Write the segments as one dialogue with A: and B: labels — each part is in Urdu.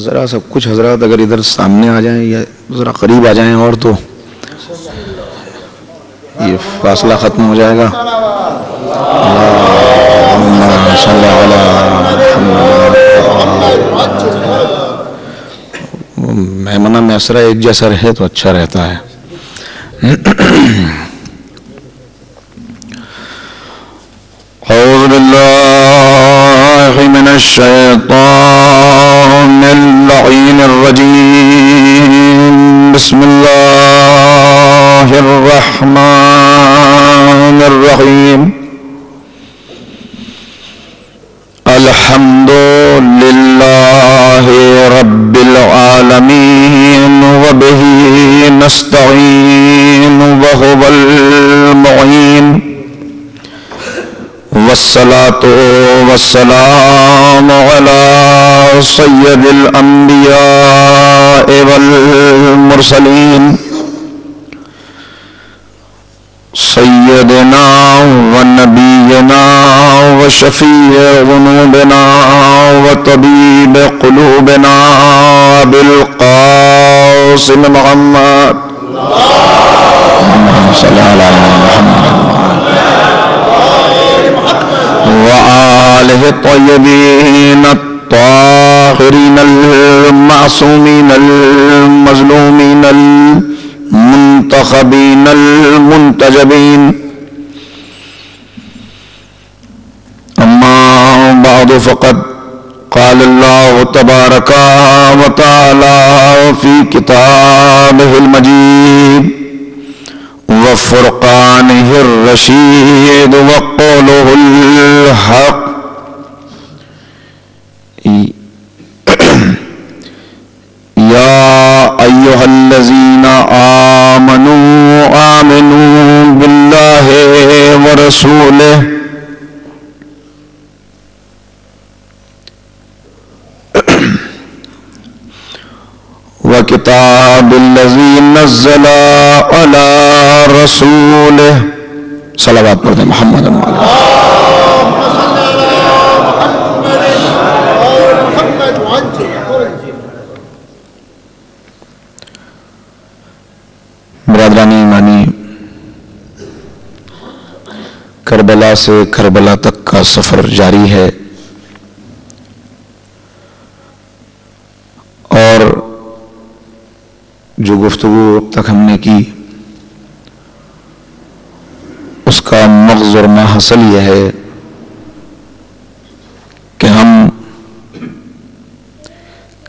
A: ذرا سب کچھ حضرات اگر ادھر سامنے آ جائیں یا ذرا قریب آ جائیں اور تو یہ فاصلہ ختم ہو جائے گا. اللہم صلی علی محمد. میمنہ میں اسرا ایک جیسا رہے تو اچھا رہتا ہے. اعوذ باللہ من الشیطان اللعین الرجیم. بسم اللہ الرحمن الرحیم. الحمد للہ رب العالمین وبہ نستعین وهو المعین. والصلاة والسلام على سيد الأنبياء والمرسلين سيدنا ونبينا وشفيع ذنوبنا وطبيب قلوبنا بالقاسم محمد. اللهم صل على محمد وآله الطيبين الطاهرين المعصومين المظلومين المنتخبين المنتجبين. أما بعد فقد قال الله تبارك وتعالى في كتابه المجيد وفرقانه الرشيد وقوله الحق. يا أيها الذين آمنوا بالله ورسوله وكتاب الذي نزل على رسوله. صلوات پڑھتے محمد علیہ. برادران ایمانی، کربلا سے کربلا تک کا سفر جاری ہے اور جو گفتگو اب تک ہم نے کی اس کا مغز اور ماحصل یہ ہے کہ ہم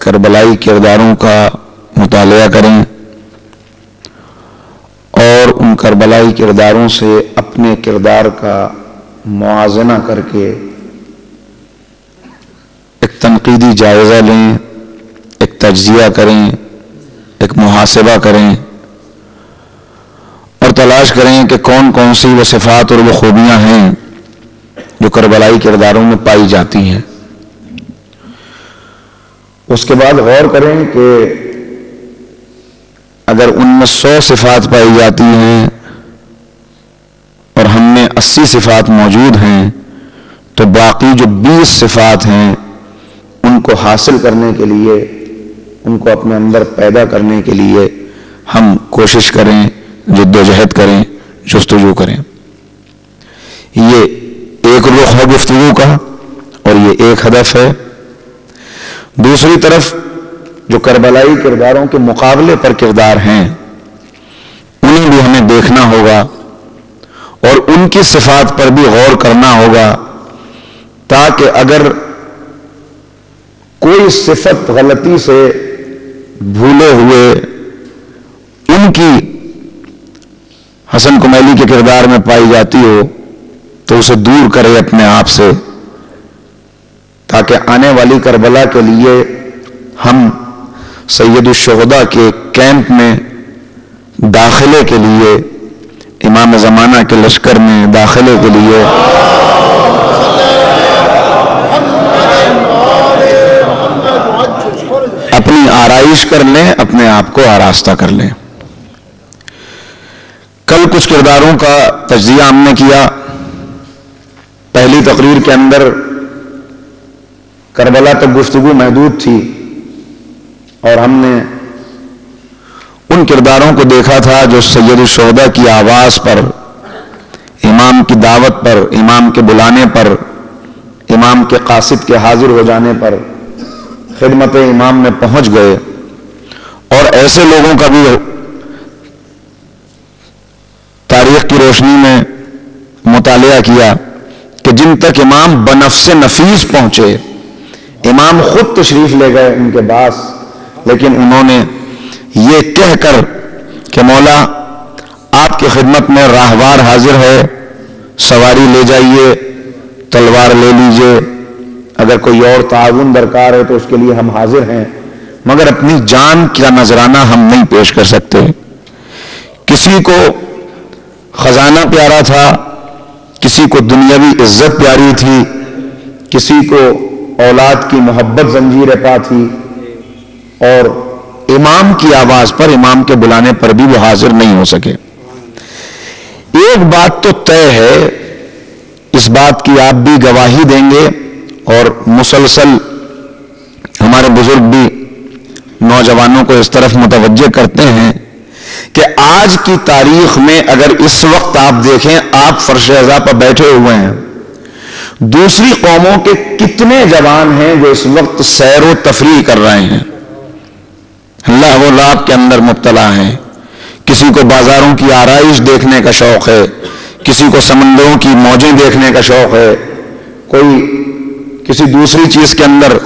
A: کربلائی کرداروں کا مطالعہ کریں اور ان کربلائی کرداروں سے اپنے کردار کا موازنہ کر کے ایک تنقیدی جائزہ لیں، ایک تجزیہ کریں، ایک محاسبہ کریں اور تلاش کریں کہ کون کون سی وہ صفات اور وہ خوبیاں ہیں جو کربلائی کرداروں میں پائی جاتی ہیں. اس کے بعد غور کریں کہ اگر ان میں 100 صفات پائی جاتی ہیں اور ہم میں 80 صفات موجود ہیں تو باقی جو 20 صفات ہیں ان کو حاصل کرنے کے لیے، ان کو اپنے اندر پیدا کرنے کے لیے ہم کوشش کریں، جد و جہد کریں، جستجو کریں. یہ ایک رخ ہے گفتگو کا اور یہ ایک ہدف ہے. دوسری طرف جو کربلائی کرداروں کے مقابلے پر کردار ہیں انہیں بھی ہمیں دیکھنا ہوگا اور ان کی صفات پر بھی غور کرنا ہوگا تاکہ اگر کوئی صفت غلطی سے بھولے ہوئے ان کی حسن کمیلی کے کردار میں پائی جاتی ہو تو اسے دور کرے اپنے آپ سے، تاکہ آنے والی کربلا کے لیے ہم سید الشہداء کے کیمپ میں داخلے کے لیے، امام زمانہ کے لشکر میں داخلے کے لیے آرائش کر لیں، اپنے آپ کو آراستہ کر لیں۔ کل کچھ کرداروں کا تجزیہ ہم نے کیا۔ پہلی تقریر کے اندر کربلا تک گفتگو محدود تھی اور ہم نے ان کرداروں کو دیکھا تھا جو سید الشہداء کی آواز پر، امام کی دعوت پر، امام کے بلانے پر، امام کے قاصد کے حاضر ہو جانے پر خدمت امام میں پہنچ گئے، اور ایسے لوگوں کا بھی تاریخ کی روشنی میں مطالعہ کیا کہ جن تک امام بنفس نفیس پہنچے، امام خود تشریف لے گئے ان کے پاس، لیکن انہوں نے یہ کہہ کر کہ مولا آپ کی خدمت میں راہوار حاضر ہے، سواری لے جائیے، تلوار لے لیجئے، اگر کوئی اور تعاون درکار ہے تو اس کے لیے ہم حاضر ہیں، مگر اپنی جان کا نذرانہ ہم نہیں پیش کر سکتے۔ کسی کو خزانہ پیارا تھا، کسی کو دنیاوی عزت پیاری تھی، کسی کو اولاد کی محبت زنجیر پا تھی، اور امام کی آواز پر، امام کے بلانے پر بھی وہ حاضر نہیں ہو سکے۔ ایک بات تو طے ہے، اس بات کی آپ بھی گواہی دیں گے اور مسلسل ہمارے بزرگ بھی نوجوانوں کو اس طرف متوجہ کرتے ہیں کہ آج کی تاریخ میں اگر اس وقت آپ دیکھیں، آپ فرش عزا پر بیٹھے ہوئے ہیں، دوسری قوموں کے کتنے جوان ہیں جو اس وقت سیر و تفریح کر رہے ہیں، اللہ و لعب کے اندر مبتلا ہیں۔ کسی کو بازاروں کی آرائش دیکھنے کا شوق ہے، کسی کو سمندروں کی موجیں دیکھنے کا شوق ہے، کوئی کسی دوسری چیز کے اندر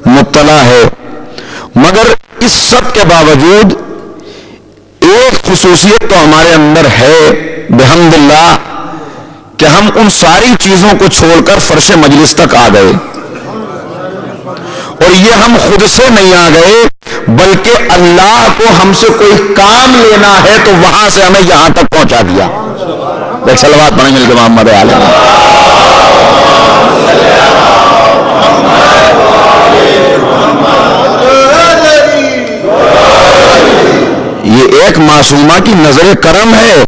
A: مبتلا ہے، مگر اس سب کے باوجود ایک خصوصیت تو ہمارے اندر ہے بحمد اللہ کہ ہم ان ساری چیزوں کو چھوڑ کر فرش مجلس تک آ گئے، اور یہ ہم خود سے نہیں آ گئے بلکہ اللہ کو ہم سے کوئی کام لینا ہے تو وہاں سے ہمیں یہاں تک پہنچا دیا۔ ایک صلوات پڑھیں گے محمد علیہ۔ یہ ایک معصومہ کی نظر کرم ہے،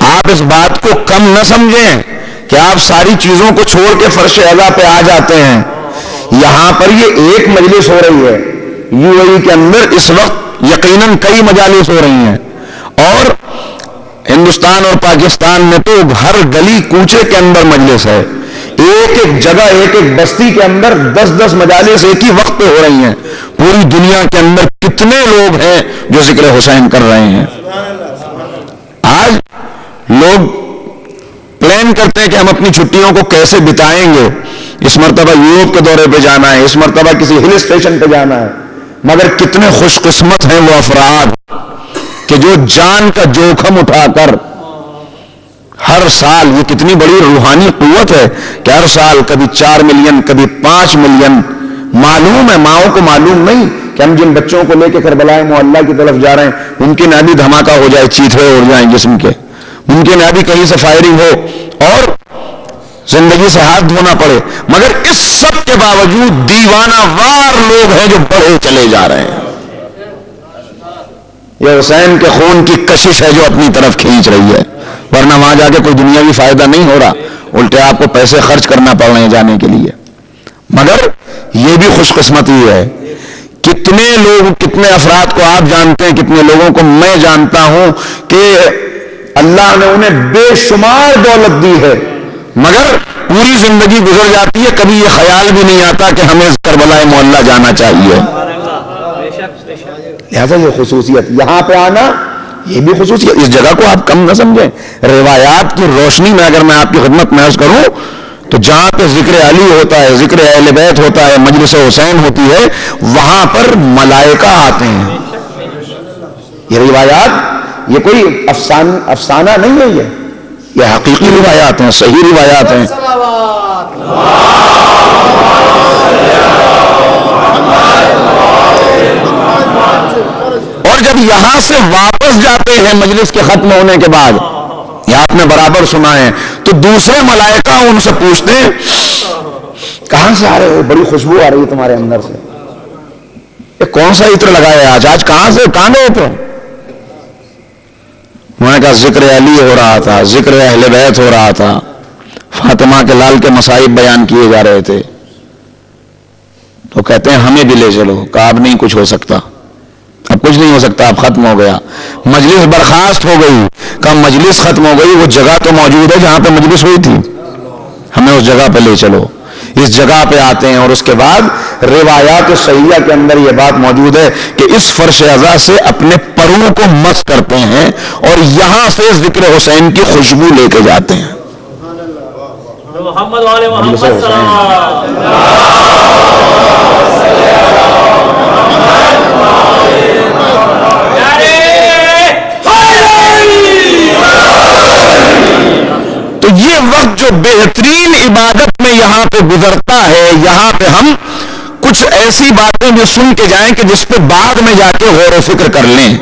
A: آپ اس بات کو کم نہ سمجھیں کہ آپ ساری چیزوں کو چھوڑ کے فرش اعلیٰ پہ آ جاتے ہیں۔ یہاں پر یہ ایک مجلس ہو رہی ہے، یو اے ای کے اندر اس وقت یقیناً کئی مجالس ہو رہی ہیں، اور ہندوستان اور پاکستان میں تو ہر گلی کوچے کے اندر مجلس ہے، ایک ایک جگہ، ایک ایک بستی کے اندر 10-10 مجالس ایک ہی وقت پہ ہو رہی ہیں۔ پوری دنیا کے اندر کتنے لوگ ہیں جو ذکر حسین کر رہے ہیں۔ آج لوگ پلان کرتے ہیں کہ ہم اپنی چھٹیوں کو کیسے بتائیں گے، اس مرتبہ یوروپ کے دورے پہ جانا ہے، اس مرتبہ کسی ہل اسٹیشن پہ جانا ہے، مگر کتنے خوش قسمت ہیں وہ افراد کہ جو جان کا جوخم اٹھا کر ہر سال، یہ کتنی بڑی روحانی قوت ہے کہ ہر سال کبھی 4 ملین، کبھی 5 ملین، معلوم ہے ماؤں کو معلوم نہیں کہ ہم جن بچوں کو لے کے کربلا معلیٰ کی طرف جا رہے ہیں ممکن ہے بھی دھماکہ ہو جائے، چیتھڑے اڑ جائیں جسم کے، ممکن ہے بھی کہیں سے فائرنگ ہو اور زندگی سے ہاتھ دھونا پڑے، مگر اس سب کے باوجود دیوانہ وار لوگ ہیں جو بڑھے چلے جا رہے ہیں۔ یہ حسین کے خون کی کشش ہے جو اپنی طرف کھینچ رہی ہے، ورنہ وہاں جا کے کوئی دنیاوی فائدہ نہیں ہو رہا، الٹے آپ کو پیسے خرچ کرنا پڑ رہے ہیں جانے کے لیے۔ مگر یہ بھی خوش قسمتی ہے، کتنے لوگ، کتنے افراد کو آپ جانتے ہیں، کتنے لوگوں کو میں جانتا ہوں کہ اللہ نے انہیں بے شمار دولت دی ہے، مگر پوری زندگی گزر جاتی ہے، کبھی یہ خیال بھی نہیں آتا کہ ہمیں کربلا معلیٰ جانا چاہیے۔ لہذا یہ خصوصیت، یہاں پہ آنا یہ بھی خصوصیت، اس جگہ کو آپ کم نہ سمجھیں۔ روایات کی روشنی میں اگر میں آپ کی خدمت میں عرض کروں تو جہاں پہ ذکر علی ہوتا ہے، ذکر اہل بیت ہوتا ہے، مجلس حسین ہوتی ہے، وہاں پر ملائکہ آتے ہیں۔ یہ روایات، یہ کوئی افسانہ نہیں ہے، یہ حقیقی روایات ہیں، صحیح روایات ہیں۔ اور جب یہاں سے واپس جاتے ہیں مجلس کے ختم ہونے کے بعد، یہ آپ نے برابر سنا ہے، تو دوسرے ملائکہ ان سے پوچھتے ہیں کہاں سے آ رہے ہو، بڑی خوشبو آ رہی ہے تمہارے اندر سے۔ یہ کون سا عطر لگایا آج کہاں سے کہاں گئے تھے؟ انہوں نے کہا ذکر علی ہو رہا تھا، ذکر اہل بیت ہو رہا تھا، فاطمہ کے لال کے مصائب بیان کیے جا رہے تھے۔ تو کہتے ہیں ہمیں بھی لے چلو۔ کہا اب نہیں کچھ ہو سکتا، اب کچھ نہیں ہو سکتا، اب ختم ہو گیا، مجلس برخاست ہو گئی۔ کہا مجلس ختم ہو گئی، وہ جگہ تو موجود ہے جہاں پہ مجلس ہوئی تھی، ہمیں اس جگہ پہ لے چلو۔ اس جگہ پہ آتے ہیں اور اس کے بعد روایات صحیحہ کے اندر یہ بات موجود ہے کہ اس فرش عزا سے اپنے پروں کو مس کرتے ہیں اور یہاں سے ذکر حسین کی خوشبو لے کے جاتے ہیں۔
B: محمد والے محمد صلی
A: تو یہ وقت جو بہترین عبادت میں یہاں پہ گزرتا ہے، یہاں پہ ہم کچھ ایسی باتیں جو سن کے جائیں کہ جس پہ بعد میں جا کے غور و فکر کر لیں،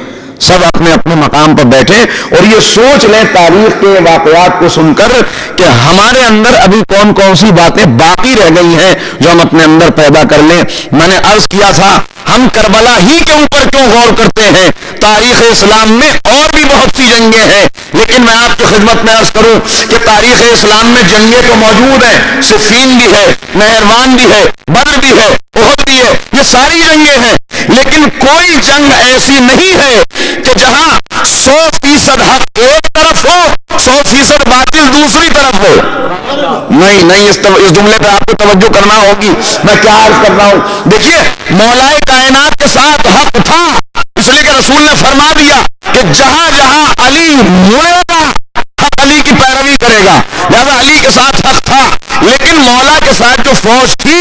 A: سب اپنے اپنے مقام پر بیٹھیں اور یہ سوچ لیں تاریخ کے واقعات کو سن کر کہ ہمارے اندر ابھی کون کون سی باتیں باقی رہ گئی ہیں جو ہم اپنے اندر پیدا کر لیں۔ میں نے عرض کیا تھا ہم کربلا ہی کے اوپر کیوں غور کرتے ہیں؟ تاریخ اسلام میں اور بھی بہت سی جنگیں ہیں، لیکن میں آپ کی خدمت میں عرض کروں کہ تاریخ اسلام میں جنگیں تو موجود ہیں، صفین بھی ہے، نہروان بھی ہے، بدر بھی ہے، احد بھی ہے، یہ ساری جنگیں ہیں، لیکن کوئی جنگ ایسی نہیں ہے کہ جہاں 100% حق ایک طرف ہو، 100% باطل دوسری طرف ہو۔ نہیں، اس جملے پہ آپ کو توجہ کرنا ہوگی۔ میں کیا عرض کر رہا ہوں؟ دیکھیے مولا کائنات کے ساتھ حق تھا، اس لیے کہ رسول نے فرما دیا کہ جہاں جہاں علی مڑے گا حق علی کی پیروی کرے گا، لہذا علی کے ساتھ حق تھا، لیکن مولا کے ساتھ جو فوج تھی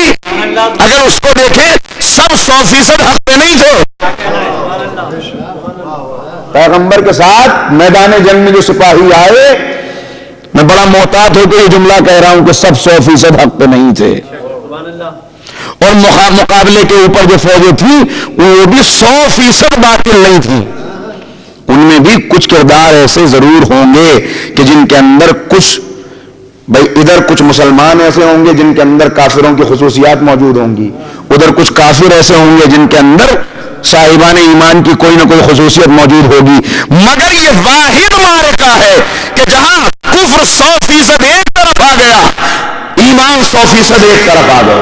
A: اگر اس کو دیکھیں سب 100% حق پہ نہیں تھے۔ پیغمبر کے ساتھ میدان جنگ میں جو سپاہی آئے، میں بڑا محتاط ہو کے یہ جملہ کہہ رہا ہوں کہ سب 100% حق پہ نہیں تھے، اور مقابلے کے اوپر جو فوجیں تھیں وہ بھی 100% باطل نہیں تھی۔ ان میں بھی کچھ کردار ایسے ضرور ہوں گے کہ جن کے اندر کچھ ادھر کچھ مسلمان ایسے ہوں گے جن کے اندر کافروں کی خصوصیات موجود ہوں گی، ادھر کچھ کافر ایسے ہوں گے جن کے اندر صاحبان ایمان کی کوئی نہ کوئی خصوصیت موجود ہوگی، مگر یہ واحد معرکہ ہے کہ جہاں کفر 100% ایک طرف آ گیا، ایمان 100% ایک طرف آ گیا۔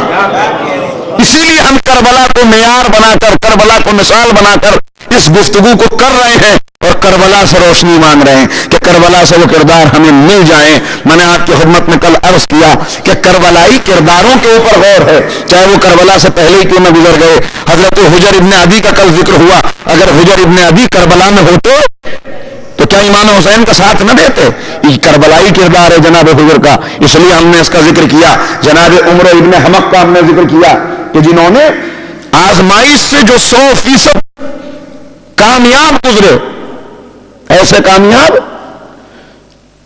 A: اسی لیے ہم کربلا کو معیار بنا کر، کربلا کو مثال بنا کر اس گفتگو کو کر رہے ہیں اور کربلا سے روشنی مانگ رہے ہیں کہ کربلا سے وہ کردار ہمیں مل جائیں۔ میں نے آپ کی خدمت میں کل عرض کیا کہ کربلائی کرداروں کے اوپر غور ہے، چاہے وہ کربلا سے پہلے ہی کیوں نہ گزر گئے۔ حضرت حجر ابن ابی کا کل ذکر ہوا، اگر حجر ابن ابی کربلا میں ہوتے تو کیا امام حسین کا ساتھ نہ دیتے؟ یہ کربلائی کردار ہے جناب حجر کا، اس لیے ہم نے اس کا ذکر کیا۔ جناب عمر ابن حمق کا ہم نے ذکر کیا کہ جنہوں نے آزمائش سے جو 100% کامیاب گزرے، ایسے کامیاب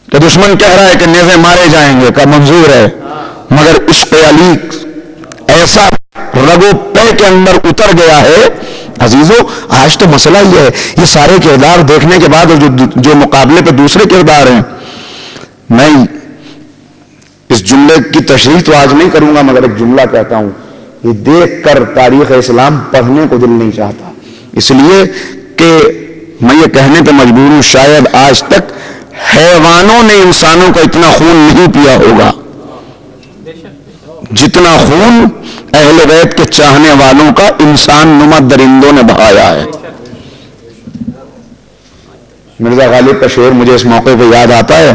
A: کہ دشمن کہہ رہا ہے کہ نیزے مارے جائیں گے، کا منظور ہے، مگر اس پہ علی ایسا رگو پے کے اندر اتر گیا ہے۔ عزیزو آج تو مسئلہ یہ ہے، یہ سارے کردار دیکھنے کے بعد جو مقابلے پہ دوسرے کردار ہیں، میں اس جملے کی تشریح تو آج نہیں کروں گا، مگر ایک جملہ کہتا ہوں، یہ دیکھ کر تاریخ اسلام پڑھنے کو دل نہیں چاہتا، اس لیے کہ میں یہ کہنے پہ مجبور ہوں شاید آج تک حیوانوں نے انسانوں کا اتنا خون نہیں پیا ہوگا جتنا خون اہل بیت کے چاہنے والوں کا انسان نما درندوں نے بہایا ہے۔ مرزا غالب کا شعر مجھے اس موقع پہ یاد آتا ہے۔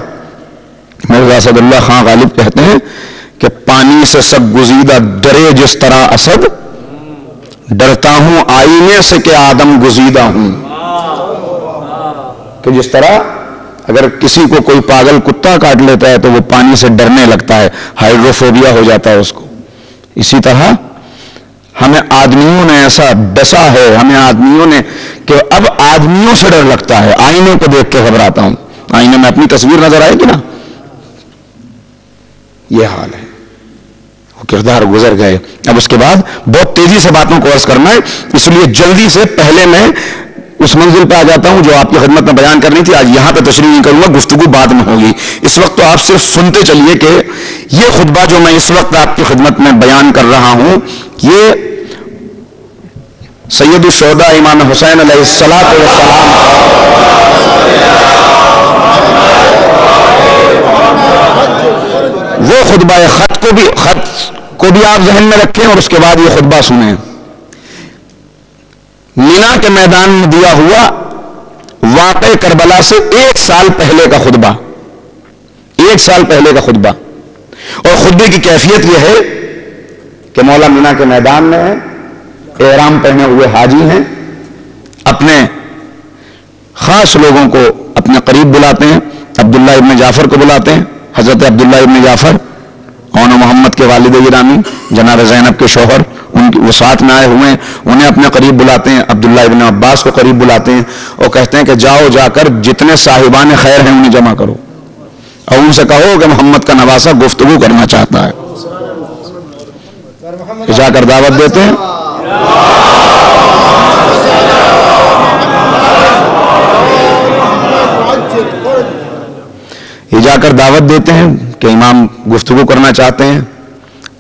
A: مرزا اسد اللہ خان غالب کہتے ہیں کہ پانی سے سب گزیدہ ڈرے جس طرح اسد، ڈرتا ہوں آئینے سے کہ آدم گزیدہ ہوں۔ کہ جس طرح اگر کسی کو کوئی پاگل کتا کاٹ لیتا ہے تو وہ پانی سے ڈرنے لگتا ہے، ہائیڈروفوبیا ہو جاتا ہے اس کو، اسی طرح ہمیں آدمیوں نے ایسا ڈسا ہے، ہمیں آدمیوں نے کہ اب آدمیوں سے ڈر لگتا ہے، آئینے کو دیکھ کے گھبراتا ہوں، آئینے میں اپنی تصویر نظر آئے گی نا، یہ حال ہے۔ وہ کردار گزر گئے، اب اس کے بعد بہت تیزی سے باتوں کو عرض کرنا ہے، اس لیے جلدی سے پہلے میں اس منزل پہ آ جاتا ہوں جو آپ کی خدمت میں بیان کرنی تھی۔ آج یہاں پہ تشریح نہیں کروں گا، گفتگو بعد میں ہوگی، اس وقت تو آپ صرف سنتے چلیے کہ یہ خطبہ جو میں اس وقت آپ کی خدمت میں بیان کر رہا ہوں، یہ سید الشہداء امام حسین علیہ الصلوۃ والسلام وہ خطبہ خط کو بھی آپ ذہن میں رکھیں اور اس کے بعد یہ خطبہ سنیں. مینا کے میدان میں دیا ہوا واقع کربلا سے 1 سال پہلے کا خطبہ، 1 سال پہلے کا خطبہ. اور خطبے کی کیفیت یہ ہے کہ مولا مینا کے میدان میں ہے، احرام پہنے ہوئے حاجی ہیں، اپنے خاص لوگوں کو اپنے قریب بلاتے ہیں. عبداللہ ابن جعفر کو بلاتے ہیں، حضرت عبداللہ ابن جعفر اون محمد کے والد گرامی جناب زینب کے شوہر، وہ ساتھ میں آئے ہوئے ہیں، انہیں اپنے قریب بلاتے ہیں. عبداللہ ابن عباس کو قریب بلاتے ہیں اور کہتے ہیں کہ جاؤ، جا کر جتنے صاحبان خیر ہیں انہیں جمع کرو اور ان سے کہو کہ محمد کا نواسہ گفتگو کرنا چاہتا ہے. جا کر دعوت دیتے ہیں. یہ جا کر دعوت دیتے ہیں کہ امام گفتگو کرنا چاہتے ہیں.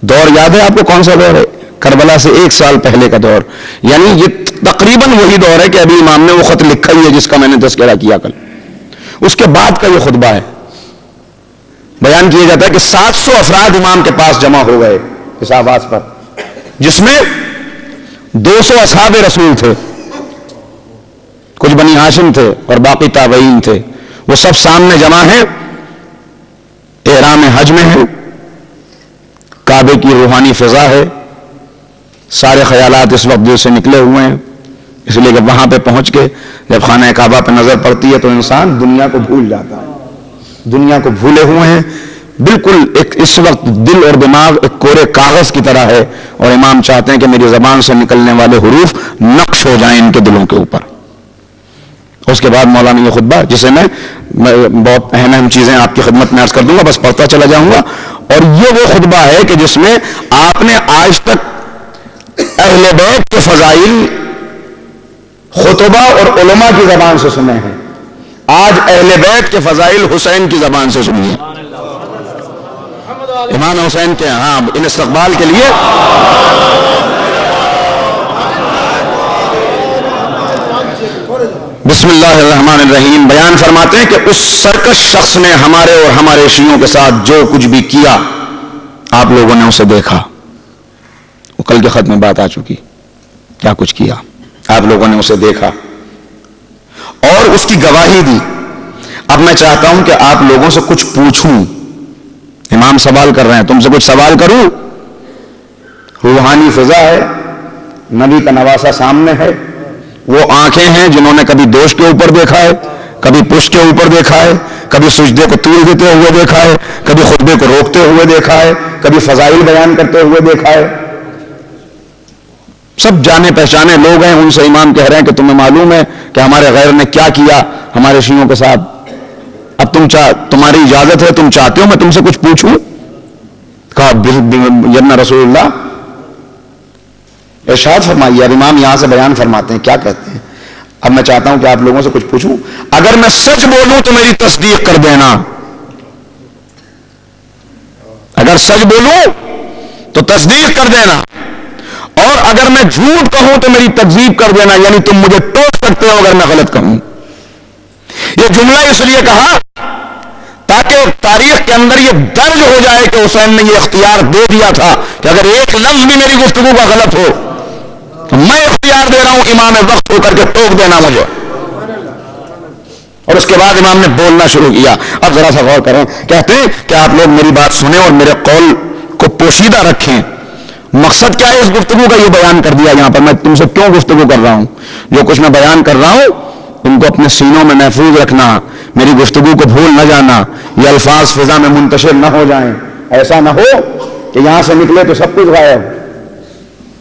A: دور یاد ہے آپ کو کون سا دور ہے؟ کربلا سے 1 سال پہلے کا دور. یعنی یہ تقریباً وہی دور ہے کہ ابھی امام نے وہ خط لکھا ہی ہے جس کا میں نے تذکرہ کیا کل. اس کے بعد کا یہ خطبہ ہے. بیان کیا جاتا ہے کہ 700 افراد امام کے پاس جمع ہو گئے اس آواز پر، جس میں 200 اصحاب رسول تھے، کچھ بنی ہاشم تھے اور باقی تابعین تھے. وہ سب سامنے جمع ہیں، احرام حج میں ہے، کعبے کی روحانی فضا ہے، سارے خیالات اس وقت دل سے نکلے ہوئے ہیں. اس لیے کہ وہاں پہ پہنچ کے جب خانہ کعبہ پہ نظر پڑتی ہے تو انسان دنیا کو بھول جاتا ہے. دنیا کو بھولے ہوئے ہیں بالکل. ایک اس وقت دل اور دماغ ایک کورے کاغذ کی طرح ہے اور امام چاہتے ہیں کہ میری زبان سے نکلنے والے حروف نقش ہو جائیں ان کے دلوں کے اوپر. اس کے بعد مولانا یہ خطبہ، جسے میں بہت اہم چیزیں آپ کی خدمت میں عرض کر دوں گا، بس پڑھتا چلا جاؤں گا. اور یہ وہ خطبہ ہے کہ جس میں آپ نے آج تک اہل بیت کے فضائل خطبہ اور علماء کی زبان سے سنے ہیں. آج اہل بیت کے فضائل حسین کی زبان سے سنیے. امام حسین کے ان استقبال کے لیے بسم اللہ الرحمن الرحیم. بیان فرماتے ہیں کہ اس سرکش شخص نے ہمارے اور ہمارے شیعوں کے ساتھ جو کچھ بھی کیا آپ لوگوں نے اسے دیکھا. وہ کل کے خط میں بات آ چکی، کیا کچھ کیا آپ لوگوں نے اسے دیکھا اور اس کی گواہی دی. اب میں چاہتا ہوں کہ آپ لوگوں سے کچھ پوچھوں. امام سوال کر رہے ہیں، تم سے کچھ سوال کروں. روحانی فضا ہے، نبی کا نواسہ سامنے ہے. وہ آنکھیں ہیں جنہوں نے کبھی دوش کے اوپر دیکھا ہے، کبھی پشت کے اوپر دیکھا ہے، کبھی سجدے کو طول دیتے ہوئے دیکھا ہے، کبھی خطبے کو روکتے ہوئے دیکھا ہے، کبھی فضائل بیان کرتے ہوئے دیکھا ہے. سب جانے پہچانے لوگ ہیں. ان سے امام کہہ رہے ہیں کہ تمہیں معلوم ہے کہ ہمارے غیر نے کیا کیا ہمارے شیعوں کے ساتھ. اب تمہاری اجازت ہے، تم چاہتے ہو میں تم سے کچھ پوچھوں؟ کہا جنہ رسول اللہ. ارشاد فرمائیے. اب امام یہاں سے بیان فرماتے ہیں، کیا کہتے ہیں. اب میں چاہتا ہوں کہ آپ لوگوں سے کچھ پوچھوں. اگر میں سچ بولوں تو میری تصدیق کر دینا. اگر سچ بولوں تو تصدیق کر دینا، اور اگر میں جھوٹ کہوں تو میری تکذیب کر دینا. یعنی تم مجھے ٹوک سکتے ہو اگر میں غلط کہوں. یہ جملہ اس لیے کہا تاکہ تاریخ کے اندر یہ درج ہو جائے کہ حسین نے یہ اختیار دے دیا تھا کہ اگر ایک لفظ بھی میری گفتگو کا غلط ہو تو میں اختیار دے رہا ہوں امام وقت ہو کر کے ٹوک دینا مجھے. اور اس کے بعد امام نے بولنا شروع کیا. اب ذرا سا غور کریں. کہتے ہیں کہ آپ لوگ میری بات سنیں اور میرے قول کو پوشیدہ رکھیں. مقصد کیا ہے اس گفتگو کا؟ یہ بیان کر دیا یہاں پر. میں تم سے کیوں گفتگو کر رہا ہوں؟ جو کچھ میں بیان کر رہا ہوں ان کو اپنے سینوں میں محفوظ رکھنا، میری گفتگو کو بھول نہ جانا، یہ الفاظ فضا میں منتشر نہ ہو جائیں. ایسا نہ ہو کہ یہاں سے نکلے تو سب کچھ غائب.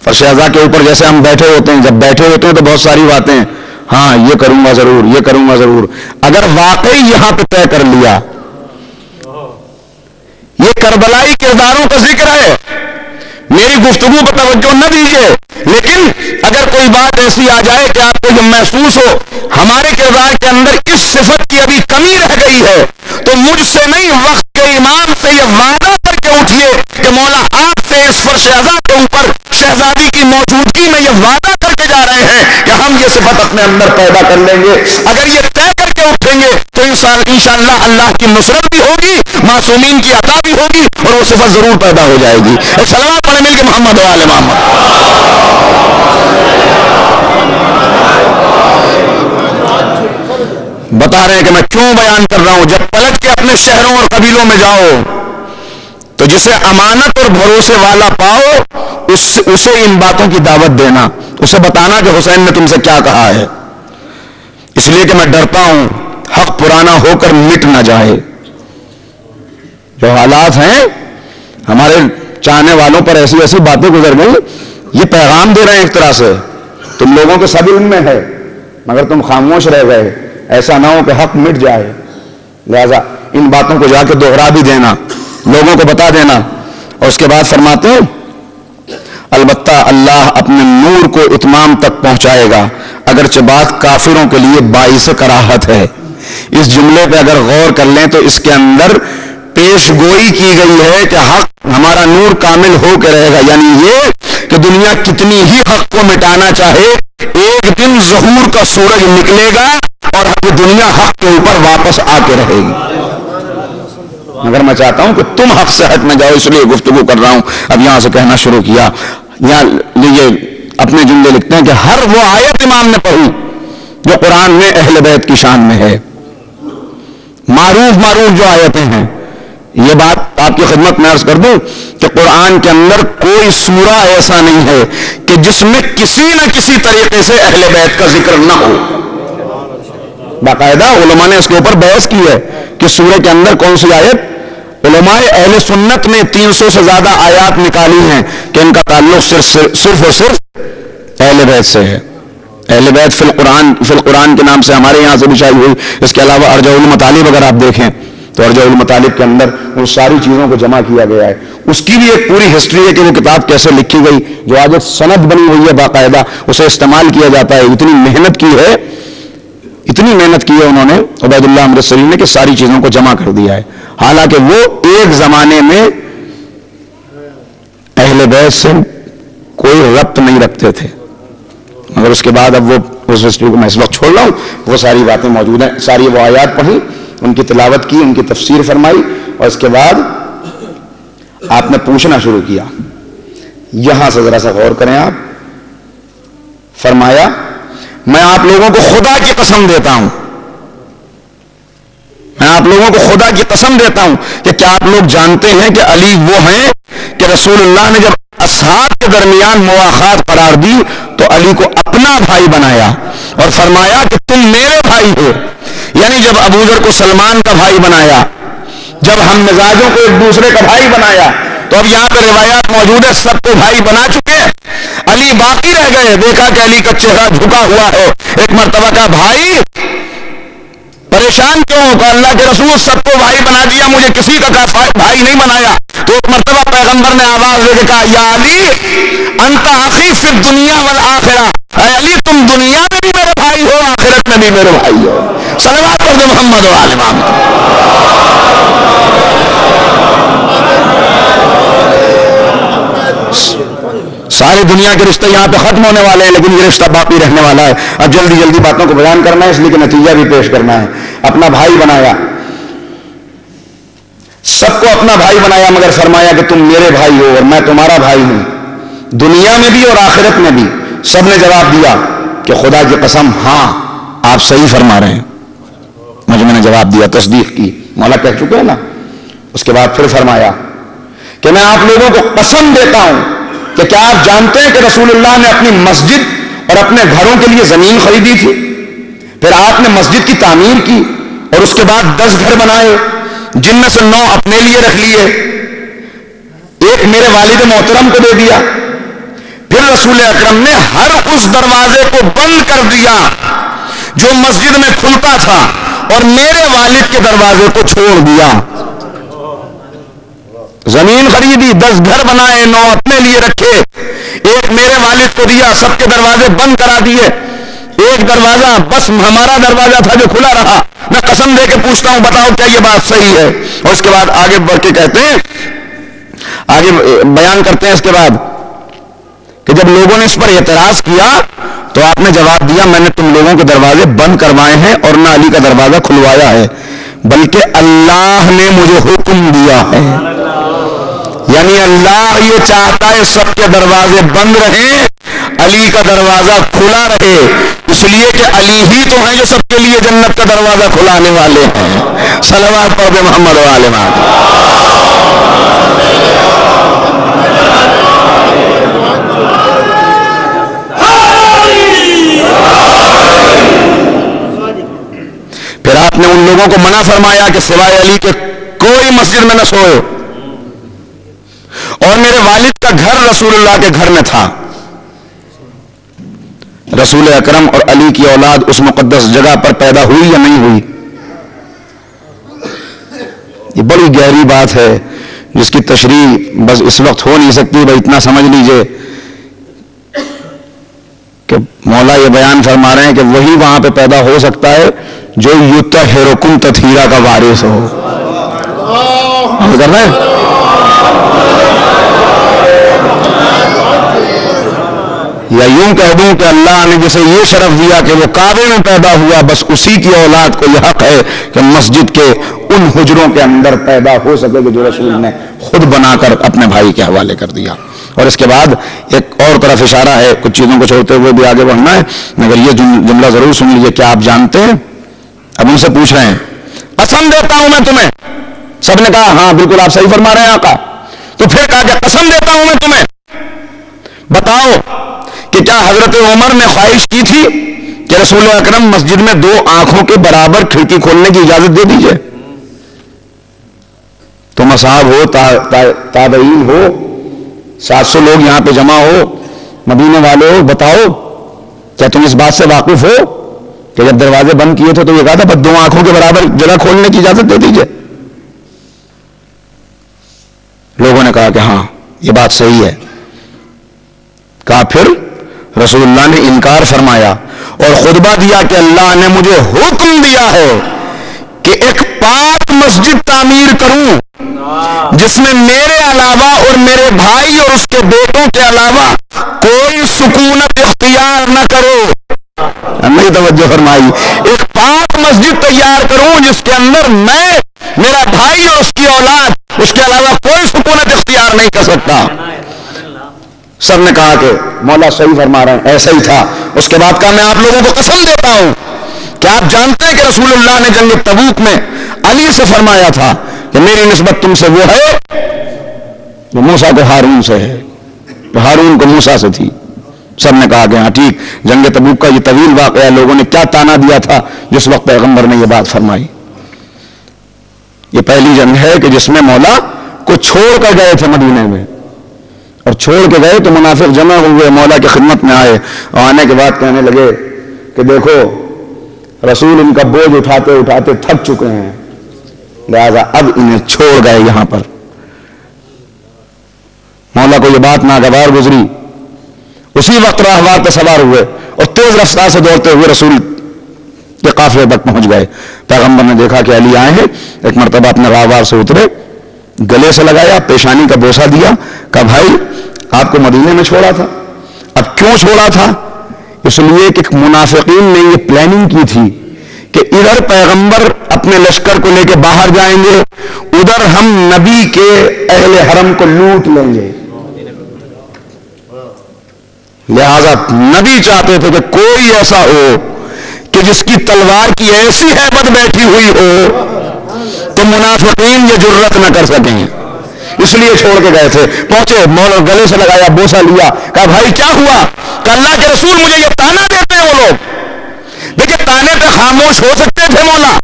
A: فرش اعضاء کے اوپر جیسے ہم بیٹھے ہوتے ہیں، جب بیٹھے ہوتے ہیں تو بہت ساری باتیں، ہاں یہ کروں گا ضرور، یہ کروں گا ضرور. اگر واقعی یہاں پہ طے کر لیا یہ کربلائی کرداروں کا ذکر ہے، میری گفتگو پر توجہ نہ دیجیے. لیکن اگر کوئی بات ایسی آ جائے کہ آپ کو یہ محسوس ہو ہمارے کردار کے اندر اس صفت کی ابھی کمی رہ گئی ہے تو مجھ سے نہیں، وقت کے امام سے یہ وعدہ کر کے اٹھیے کہ مولا آپ سے اس فرش اعضاء کے اوپر شہزادی کی موجودگی میں یہ وعدہ کر کے جا جا رہے ہیں کہ ہم یہ صفت اپنے اندر پیدا کر لیں گے. اگر یہ طے کر کے اٹھیں گے تو انشاءاللہ اللہ کی نصرت بھی ہوگی, معصومین کی عطا بھی ہوگی, اور وہ صفت ضرور پیدا ہو جائے گی. ایک صلوات پڑھیں مل کے محمد و آل محمد. بتا رہے ہیں کہ میں کیوں بیان کر رہا ہوں. جب پلٹ کے اپنے شہروں اور قبیلوں میں جاؤ تو جسے امانت اور بھروسے والا پاؤ اسے ان باتوں کی دعوت دینا, اسے بتانا کہ حسین نے تم سے کیا کہا ہے, اس لیے کہ میں ڈرتا ہوں حق پرانا ہو کر مٹ نہ جائے. جو حالات ہیں ہمارے چاہنے والوں پر ایسی ایسی باتیں گزر گئی, یہ پیغام دے رہے ہیں ایک طرح سے تم لوگوں کے سب علم میں ہے مگر تم خاموش رہ گئے, ایسا نہ ہو کہ حق مٹ جائے. لہذا ان باتوں کو جا کے دوہرا بھی دینا, لوگوں کو بتا دینا. اور اس کے بعد فرماتے ہیں البتہ اللہ اپنے نور کو اتمام تک پہنچائے گا, اگرچہ بات کافروں کے لیے باعث کراہت ہے. اس جملے پہ اگر غور کر لیں تو اس کے اندر پیش گوئی کی گئی ہے کہ حق ہمارا نور کامل ہو کے رہے گا, یعنی یہ کہ دنیا کتنی ہی حق کو مٹانا چاہے ایک دن ظہور کا سورج نکلے گا اور یہ دنیا حق کے اوپر واپس آ کے رہے گی. مگر میں چاہتا ہوں کہ تم حق سے ہٹ نہ جاؤ, اس لیے گفتگو کر رہا ہوں. اب یہاں سے کہنا شروع کیا. یہاں یہ اپنے جملے لکھتے ہیں کہ ہر وہ آیت امام نے پڑھی جو قرآن میں اہل بیت کی شان میں ہے, معروف جو آیتیں ہیں. یہ بات آپ کی خدمت میں عرض کر دوں کہ قرآن کے اندر کوئی سورہ ایسا نہیں ہے کہ جس میں کسی نہ کسی طریقے سے اہل بیت کا ذکر نہ ہو. باقاعدہ علماء نے اس کے اوپر بحث کی ہے کہ سورہ کے اندر کون سی آیت. علماء اہل سنت نے 300 سے زیادہ آیات نکالی ہیں کہ ان کا تعلق صرف اور صرف اہل بیت سے ہے. اہل بیت فی القرآن کے نام سے ہمارے یہاں سے بھی شائع ہوئی. اس کے علاوہ ارجع المطالب اگر آپ دیکھیں تو ارجع المطالب کے اندر ان ساری چیزوں کو جمع کیا گیا ہے. اس کی بھی ایک پوری ہسٹری ہے کہ وہ کتاب کیسے لکھی گئی, جو آج ایک سند بنی ہوئی ہے باقاعدہ, اسے استعمال کیا جاتا ہے. اتنی محنت کی ہے انہوں نے عبید اللہ امرتسری نے کہ ساری چیزوں کو جمع کر دیا ہے. حالانکہ وہ ایک زمانے میں اہل بیت سے کوئی ربط نہیں رکھتے تھے, مگر اس کے بعد اب وہ اس ہسٹری کو میں اس وقت چھوڑ رہا ہوں. وہ ساری باتیں موجود ہیں, ساری وہ آیات پڑھی, ان کی تلاوت کی, ان کی تفسیر فرمائی, اور اس کے بعد آپ نے پوچھنا شروع کیا. یہاں سے ذرا سا غور کریں آپ. فرمایا میں آپ لوگوں کو خدا کی قسم دیتا ہوں, میں آپ لوگوں کو خدا کی قسم دیتا ہوں کہ کیا آپ لوگ جانتے ہیں کہ علی وہ ہیں کہ رسول اللہ نے جب اصحاب کے درمیان مواخات قرار دی تو علی کو اپنا بھائی بنایا اور فرمایا کہ تم میرے بھائی ہو. یعنی جب ابوذر کو سلمان کا بھائی بنایا, جب ہم مزاجوں کو ایک دوسرے کا بھائی بنایا, تو اب یہاں پہ روایات موجود ہے سب کو بھائی بنا چکے, علی باقی رہ گئے. دیکھا کہ علی کا چہرہ جھکا ہوا ہے. ایک مرتبہ کا بھائی پریشان کیوں ہو, اللہ کے رسول سب کو بھائی بنا دیا, مجھے کسی کا بھائی نہیں بنایا. تو ایک مرتبہ پیغمبر نے آواز دے کے کہا یا علی انت اخی فی الدنیا والآخرہ, اے علی تم دنیا میں بھی میرے بھائی ہو, آخرت میں بھی میرے بھائی ہو. صلوات پڑھ دو محمد و آل محمد. ساری دنیا کے رشتے یہاں پہ ختم ہونے والے ہیں, لیکن یہ رشتہ باقی رہنے والا ہے. اب جلدی جلدی باتوں کو بیان کرنا ہے, اس لیے کہ نتیجہ بھی پیش کرنا ہے. اپنا بھائی بنایا, سب کو اپنا بھائی بنایا, مگر فرمایا کہ تم میرے بھائی ہو اور میں تمہارا بھائی ہوں, دنیا میں بھی اور آخرت میں بھی. سب نے جواب دیا کہ خدا کی قسم ہاں آپ صحیح فرما رہے ہیں. میں نے جواب دیا, تصدیق کی, مولا کہہ چکے ہیں نا. اس کے بعد پھر فرمایا کہ میں آپ لوگوں کو قسم دیتا ہوں کہ کیا آپ جانتے ہیں کہ رسول اللہ نے اپنی مسجد اور اپنے گھروں کے لیے زمین خریدی تھی, پھر آپ نے مسجد کی تعمیر کی اور اس کے بعد 10 گھر بنائے, جن میں سے 9 اپنے لیے رکھ لیے, ایک میرے والد محترم کو دے دیا. پھر رسول اکرم نے ہر اس دروازے کو بند کر دیا جو مسجد میں کھلتا تھا اور میرے والد کے دروازے کو چھوڑ دیا. زمین خریدی, 10 گھر بنائے, 9 اپنے لیے رکھے, ایک میرے والد کو دیا, سب کے دروازے بند کرا دیے. ایک دروازہ بس ہمارا دروازہ تھا جو کھلا رہا. میں قسم دے کے پوچھتا ہوں بتاؤ کیا یہ بات صحیح ہے؟ اور اس کے بعد آگے بڑھ کے کہتے ہیں, آگے بیان کرتے ہیں اس کے بعد کہ جب لوگوں نے اس پر اعتراض کیا تو آپ نے جواب دیا میں نے تم لوگوں کے دروازے بند کروائے ہیں اور نہ علی کا دروازہ کھلوایا ہے، بلکہ اللہ نے مجھے حکم دیا ہے. یعنی اللہ یہ چاہتا ہے سب کے دروازے بند رہیں، علی کا دروازہ کھلا رہے، اس لیے کہ علی ہی تو ہیں جو سب کے لیے جنت کا دروازہ کھلانے والے ہیں. صلوات پڑھ محمد و آل محمد. پھر آپ نے ان لوگوں کو منع فرمایا کہ سوائے علی کے کوئی مسجد میں نہ سوئے، اور میرے والد کا گھر رسول اللہ کے گھر میں تھا. رسول اکرم اور علی کی اولاد اس مقدس جگہ پر پیدا ہوئی یا نہیں ہوئی؟ یہ بڑی گہری بات ہے جس کی تشریح بس اس وقت ہو نہیں سکتی. بھائی اتنا سمجھ لیجئے کہ مولا یہ بیان فرما رہے ہیں کہ وہی وہاں پہ پیدا ہو سکتا ہے جو یطہرکم تطہیرا کا وارث ہو. کر رہے ہیں یا یوں کہہ دوں کہ اللہ نے جسے یہ شرف دیا کہ وہ کعبے میں پیدا ہوا، بس اسی کی اولاد کو یہ حق ہے کہ مسجد کے ان حجروں کے اندر پیدا ہو سکے کہ جو رسول نے خود بنا کر اپنے بھائی کے حوالے کر دیا. اور اس کے بعد ایک اور طرف اشارہ ہے، کچھ چیزوں کو چھوڑتے ہوئے بھی آگے بڑھنا ہے، مگر یہ جملہ ضرور سن لیجیے. کیا آپ جانتے ہیں؟ اب ان سے پوچھ رہے ہیں قسم دیتا ہوں میں تمہیں. سب نے کہا ہاں بالکل آپ صحیح فرما رہے ہیں آقا. تو پھر کہا کہ قسم دیتا ہوں میں تمہیں، بتاؤ کہ کیا حضرت عمر نے خواہش کی تھی کہ رسول اکرم مسجد میں 2 آنکھوں کے برابر کھڑکی کھولنے کی اجازت دے دیجئے؟ تم اصحاب ہو، تابعین ہو، 700 لوگ یہاں پہ جمع ہو، مدینے والے ہو، بتاؤ کیا تم اس بات سے واقف ہو کہ جب دروازے بند کیے تھے تو یہ کہا تھا بس 2 آنکھوں کے برابر جگہ کھولنے کی اجازت دے دیجئے؟ لوگوں نے کہا کہ ہاں یہ بات صحیح ہے. کہا پھر رسول اللہ نے انکار فرمایا اور خطبہ دیا کہ اللہ نے مجھے حکم دیا ہے کہ ایک پاک مسجد تعمیر کروں جس میں میرے علاوہ اور میرے بھائی اور اس کے بیٹوں کے علاوہ کوئی سکونت اختیار نہ کرو. نہیں توجہ فرمائی. ایک پاک مسجد تیار کروں جس کے اندر میں، میرا بھائی اور اس کی اولاد، اس کے علاوہ کوئی سکونت اختیار نہیں کر سکتا. سب نے کہا کہ مولا صحیح فرما رہے ہیں، ایسا ہی تھا. اس کے بعد کہا میں آپ لوگوں کو قسم دیتا ہوں کہ آپ جانتے ہیں کہ رسول اللہ نے جنگ تبوک میں علی سے فرمایا تھا کہ میری نسبت تم سے وہ ہے جو موسیٰ کو ہارون سے ہے، تو ہارون کو موسیٰ سے تھی. سب نے کہا کہ ہاں ٹھیک. جنگ تبوک کا یہ طویل واقعہ، لوگوں نے کیا تانا دیا تھا جس وقت پیغمبر نے یہ بات فرمائی. یہ پہلی جنگ ہے کہ جس میں مولا کو چھوڑ کر گئے تھے مدینے میں، اور چھوڑ کے گئے تو منافق جمع ہوئے، مولا کی خدمت میں آئے اور آنے کے بعد کہنے لگے کہ دیکھو رسول ان کا بوجھ اٹھاتے اٹھاتے تھک چکے ہیں، لہذا اب انہیں چھوڑ گئے یہاں پر. مولا کو یہ بات ناگوار گزری. اسی وقت راہوار پہ سوار ہوئے اور تیز رفتار سے دوڑتے ہوئے رسول کے قافلے تک پہنچ گئے. پیغمبر نے دیکھا کہ علی آئے ہیں. ایک مرتبہ اپنے راہوار سے اترے، گلے سے لگایا، پیشانی کا بوسہ دیا، کہا بھائی آپ کو مدینے میں چھوڑا تھا. اب کیوں چھوڑا تھا؟ اس لیے کہ منافقین نے یہ پلاننگ کی تھی کہ ادھر پیغمبر اپنے لشکر کو لے کے باہر جائیں گے، ادھر ہم نبی کے اہل حرم کو لوٹ لیں گے. لہذا نبی چاہتے تھے کہ کوئی ایسا ہو کہ جس کی تلوار کی ایسی ہیبت بیٹھی ہوئی ہو تو منافقین یہ جرت نہ کر سکیں. اس لیے چھوڑ کے گئے تھے. پہنچے، مولا گلے سے لگایا، بوسہ لیا، کہا بھائی کیا ہوا؟ کہ اللہ کے رسول مجھے یہ تانا دیتے ہیں. وہ لوگ دیکھیں تانے پہ خاموش ہو سکتے تھے مولا،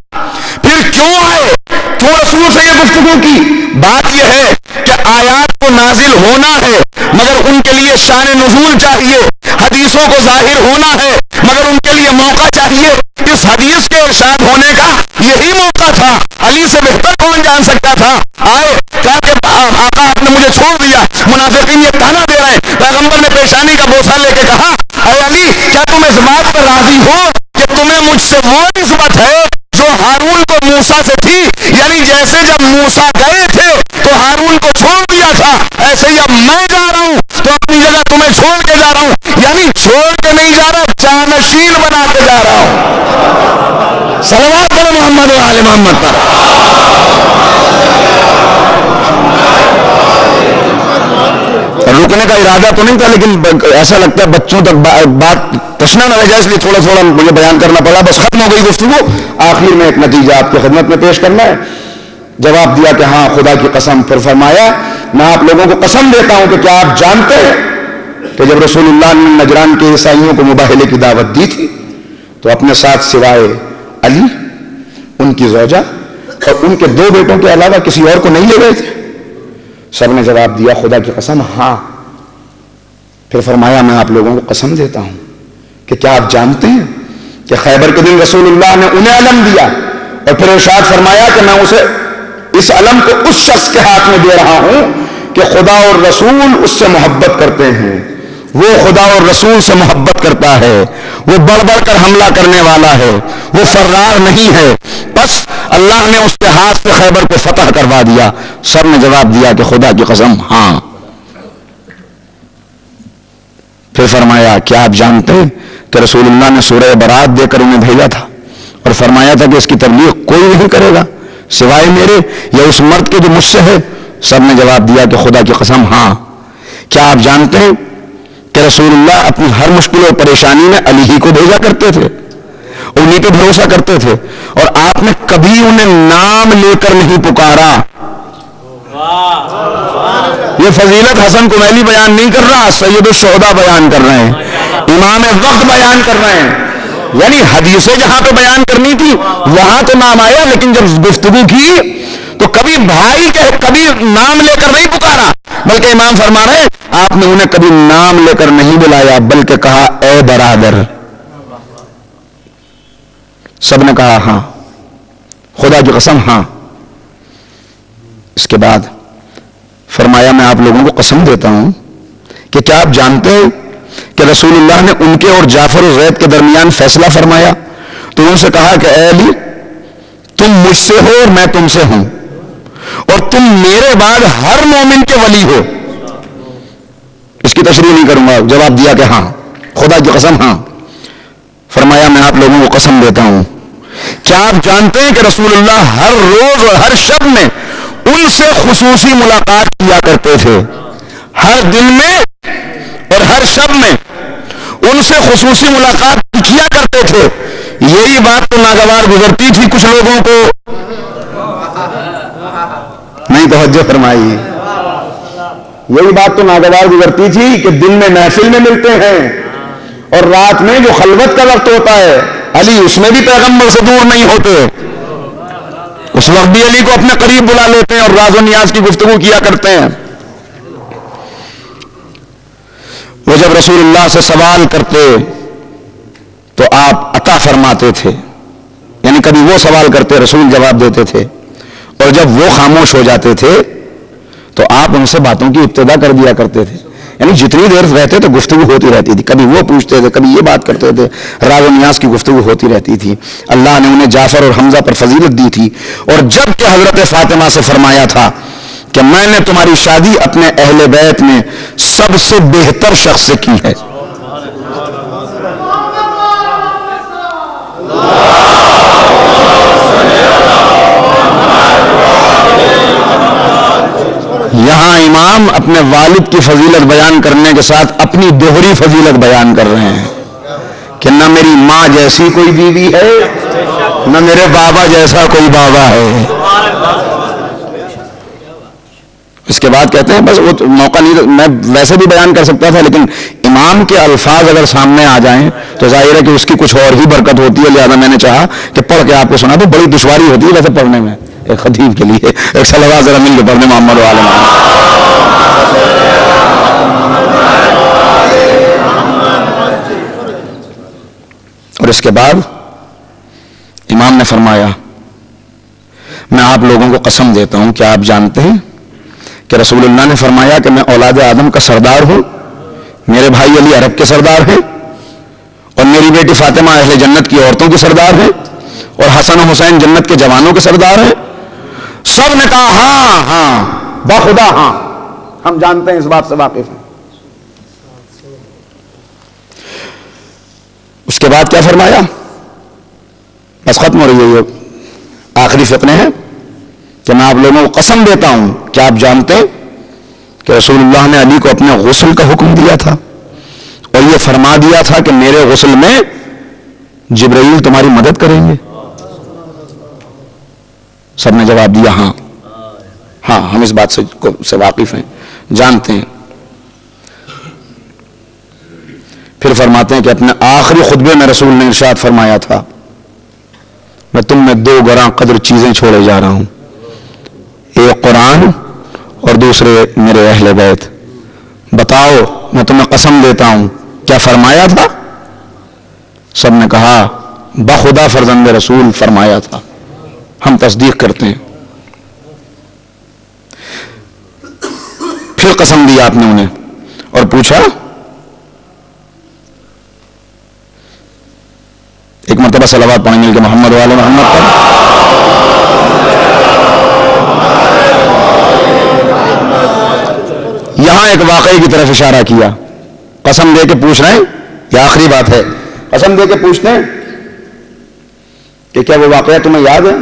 A: پھر کیوں آئے، کیوں رسول سے یہ گفتگو کی؟ بات یہ ہے کہ آیات کو نازل ہونا ہے مگر ان کے لیے شان نزول چاہیے، حدیثوں کو ظاہر ہونا ہے مگر ان کے لیے موقع چاہیے. اس حدیث کے ارشاد ہونے کا یہی موقع تھا. علی سے بہتر کون جان سکتا تھا؟ آئے، کہا کہ آقا آپ نے مجھے چھوڑ دیا، منافقین یہ تانا دے رہے ہیں. پیغمبر نے پیشانی کا بوسہ لے کے کہا اے علی کیا تم اس بات پر راضی ہو کہ تمہیں مجھ سے وہ نسبت ہے جو ہارون کو موسیٰ سے تھی؟ یعنی جیسے جب موسیٰ گئے تھے تو ہارون کو چھوڑ دیا تھا، ایسے ہی اب میں جا رہا ہوں تو اپنی جگہ تمہیں چھوڑ کے جا رہا ہوں. یعنی چھوڑ کے نہیں نہیں جا رہا، جانشین بنا کے جا رہا ہوں۔ صلوات علی محمد و آل محمد پر۔ رکنے کا ارادہ تو نہیں تھا، لیکن ایسا لگتا ہے بچوں تک بات تشنا نہ رہ جائے، اس لیے تھوڑا تھوڑا مجھے بیان کرنا پڑا، بس ختم ہو گئی گفتگو۔ آخر میں ایک نتیجہ آپ کی خدمت میں پیش کرنا ہے۔ جواب دیا کہ ہاں خدا کی قسم۔ پھر فرمایا میں آپ لوگوں کو قسم دیتا ہوں کہ کیا آپ جانتے ہیں کہ جب رسول اللہ نے نجران کے عیسائیوں کو مباہلے کی دعوت دی تھی تو اپنے ساتھ سوائے علی، ان کی زوجہ اور ان کے 2 بیٹوں کے علاوہ کسی اور کو نہیں لے گئے تھے؟ سب نے جواب دیا خدا کی قسم ہاں۔ پھر فرمایا میں آپ لوگوں کو قسم دیتا ہوں کہ کیا آپ جانتے ہیں کہ خیبر کے دن رسول اللہ نے انہیں علم دیا اور پھر ارشاد فرمایا کہ میں اسے اس علم کو اس شخص کے ہاتھ میں دے رہا ہوں کہ خدا اور رسول اس سے محبت کرتے ہیں، وہ خدا اور رسول سے محبت کرتا ہے، وہ بڑھ بڑھ کر حملہ کرنے والا ہے، وہ فرار نہیں ہے، بس اللہ نے اس کے ہاتھ سے خیبر کو فتح کروا دیا۔ سب نے جواب دیا کہ خدا کی قسم ہاں۔ پھر فرمایا کیا آپ جانتے ہیں کہ رسول اللہ نے سورہ برات دے کر انہیں بھیجا تھا اور فرمایا تھا کہ اس کی تبلیغ کوئی نہیں کرے گا سوائے میرے یا اس مرد کے جو مجھ سے ہے؟ سب نے جواب دیا کہ خدا کی قسم ہاں۔ کیا آپ جانتے ہیں کہ رسول اللہ اپنی ہر مشکل اور پریشانی میں علی ہی کو بھیجا کرتے تھے، انہیں پہ بھروسہ کرتے تھے، اور آپ نے کبھی انہیں نام لے کر نہیں پکارا؟ یہ فضیلت حسن کمیلی بیان نہیں کر رہا، سید الشہداء بیان کر رہے ہیں، امام وقت بیان کر رہے ہیں۔ یعنی حدیثیں جہاں پہ بیان کرنی تھی وہاں تو نام آیا، لیکن جب گفتگو کی تو کبھی بھائی کہ کبھی نام لے کر نہیں پکارا، بلکہ امام فرما رہے ہیں آپ نے انہیں کبھی نام لے کر نہیں بلایا بلکہ کہا اے برادر۔ سب نے کہا ہاں، خدا کی قسم ہاں۔ اس کے بعد فرمایا میں آپ لوگوں کو قسم دیتا ہوں کہ کیا آپ جانتے ہیں کہ رسول اللہ نے ان کے اور جعفر و زید کے درمیان فیصلہ فرمایا تو ان سے کہا کہ اے علی تم مجھ سے ہو اور میں تم سے ہوں، اور تم میرے بعد ہر مومن کے ولی ہو۔ اس کی تشریح نہیں کروں گا، جواب دیا کہ ہاں، خدا کی قسم ہاں۔ فرمایا میں آپ لوگوں کو قسم دیتا ہوں کیا آپ جانتے ہیں کہ رسول اللہ ہر روز اور ہر شب میں ان سے خصوصی ملاقات کیا کرتے تھے، ہر دن میں اور ہر شب میں ان سے خصوصی ملاقات کیا کرتے تھے؟ یہی بات تو ناگوار گزرتی تھی کچھ لوگوں کو، نہیں توجہ فرمائی، یہی بات تو ناگوار گزرتی تھی کہ دن میں محفل میں ملتے ہیں اور رات میں جو خلوت کا وقت ہوتا ہے علی اس میں بھی پیغمبر سے دور نہیں ہوتے، اس وقت بھی علی کو اپنے قریب بلا لیتے ہیں اور راز و نیاز کی گفتگو کیا کرتے ہیں۔ وہ جب رسول اللہ سے سوال کرتے تو آپ عطا فرماتے تھے، یعنی کبھی وہ سوال کرتے رسول جواب دیتے تھے، اور جب وہ خاموش ہو جاتے تھے تو آپ ان سے باتوں کی ابتدا کر دیا کرتے تھے، یعنی جتنی دیر رہتے تو گفتگو ہوتی رہتی تھی، کبھی وہ پوچھتے تھے کبھی یہ بات کرتے تھے، راز و نیاز کی گفتگو ہوتی رہتی تھی۔ اللہ نے انہیں جعفر اور حمزہ پر فضیلت دی تھی، اور جب کہ حضرت فاطمہ سے فرمایا تھا کہ میں نے تمہاری شادی اپنے اہل بیت میں سب سے بہتر شخص سے کی ہے۔ یہاں امام اپنے والد کی فضیلت بیان کرنے کے ساتھ اپنی دوہری فضیلت بیان کر رہے ہیں کہ نہ میری ماں جیسی کوئی بیوی ہے نہ میرے بابا جیسا کوئی بابا ہے۔ اس کے بعد کہتے ہیں بس وہ موقع نہیں، میں ویسے بھی بیان کر سکتا تھا لیکن امام کے الفاظ اگر سامنے آ جائیں تو ظاہر ہے کہ اس کی کچھ اور ہی برکت ہوتی ہے، لہذا میں نے چاہا کہ پڑھ کے آپ کو سنا دوں۔ بڑی دشواری ہوتی ہے ویسے پڑھنے میں ایک خطیب کے لیے، ایک صلوات ذرا مل کے پڑھنے محمد و آل محمد۔ اور اس کے بعد امام نے فرمایا میں آپ لوگوں کو قسم دیتا ہوں کہ آپ جانتے ہیں کہ رسول اللہ نے فرمایا کہ میں اولاد آدم کا سردار ہوں، میرے بھائی علی عرب کے سردار ہیں، اور میری بیٹی فاطمہ اہل جنت کی عورتوں کی سردار ہیں، اور حسن و حسین جنت کے جوانوں کے سردار ہیں۔ سب نے کہا ہاں ہاں بخدا ہاں، ہم جانتے ہیں، اس بات سے واقف ہیں۔ اس کے بعد کیا فرمایا؟ بس ختم ہو رہی ہے یہ آخری فتنے ہیں کہ میں آپ لوگوں کو قسم دیتا ہوں کہ آپ جانتے کہ رسول اللہ نے علی کو اپنے غسل کا حکم دیا تھا اور یہ فرما دیا تھا کہ میرے غسل میں جبرائیل تمہاری مدد کریں گے. سب نے جواب دیا ہاں ہاں ہم اس بات سے واقف ہیں، جانتے ہیں. پھر فرماتے ہیں کہ اپنے آخری خطبے میں رسول نے ارشاد فرمایا تھا میں تم میں 2 گراں قدر چیزیں چھوڑے جا رہا ہوں، ایک قرآن اور دوسرے میرے اہل بیت. بتاؤ میں تمہیں قسم دیتا ہوں کیا فرمایا تھا؟ سب نے کہا بخدا فرزند رسول فرمایا تھا، ہم تصدیق کرتے ہیں. پھر قسم دی آپ نے انہیں اور پوچھا، ایک مرتبہ صلوات پڑھیں مل کے محمد والے محمد پر. یہاں ایک واقعے کی طرف اشارہ کیا. قسم دے کے پوچھ رہے ہیں، یہ آخری بات ہے، قسم دے کے پوچھتے ہیں کہ کیا وہ واقعہ تمہیں یاد ہے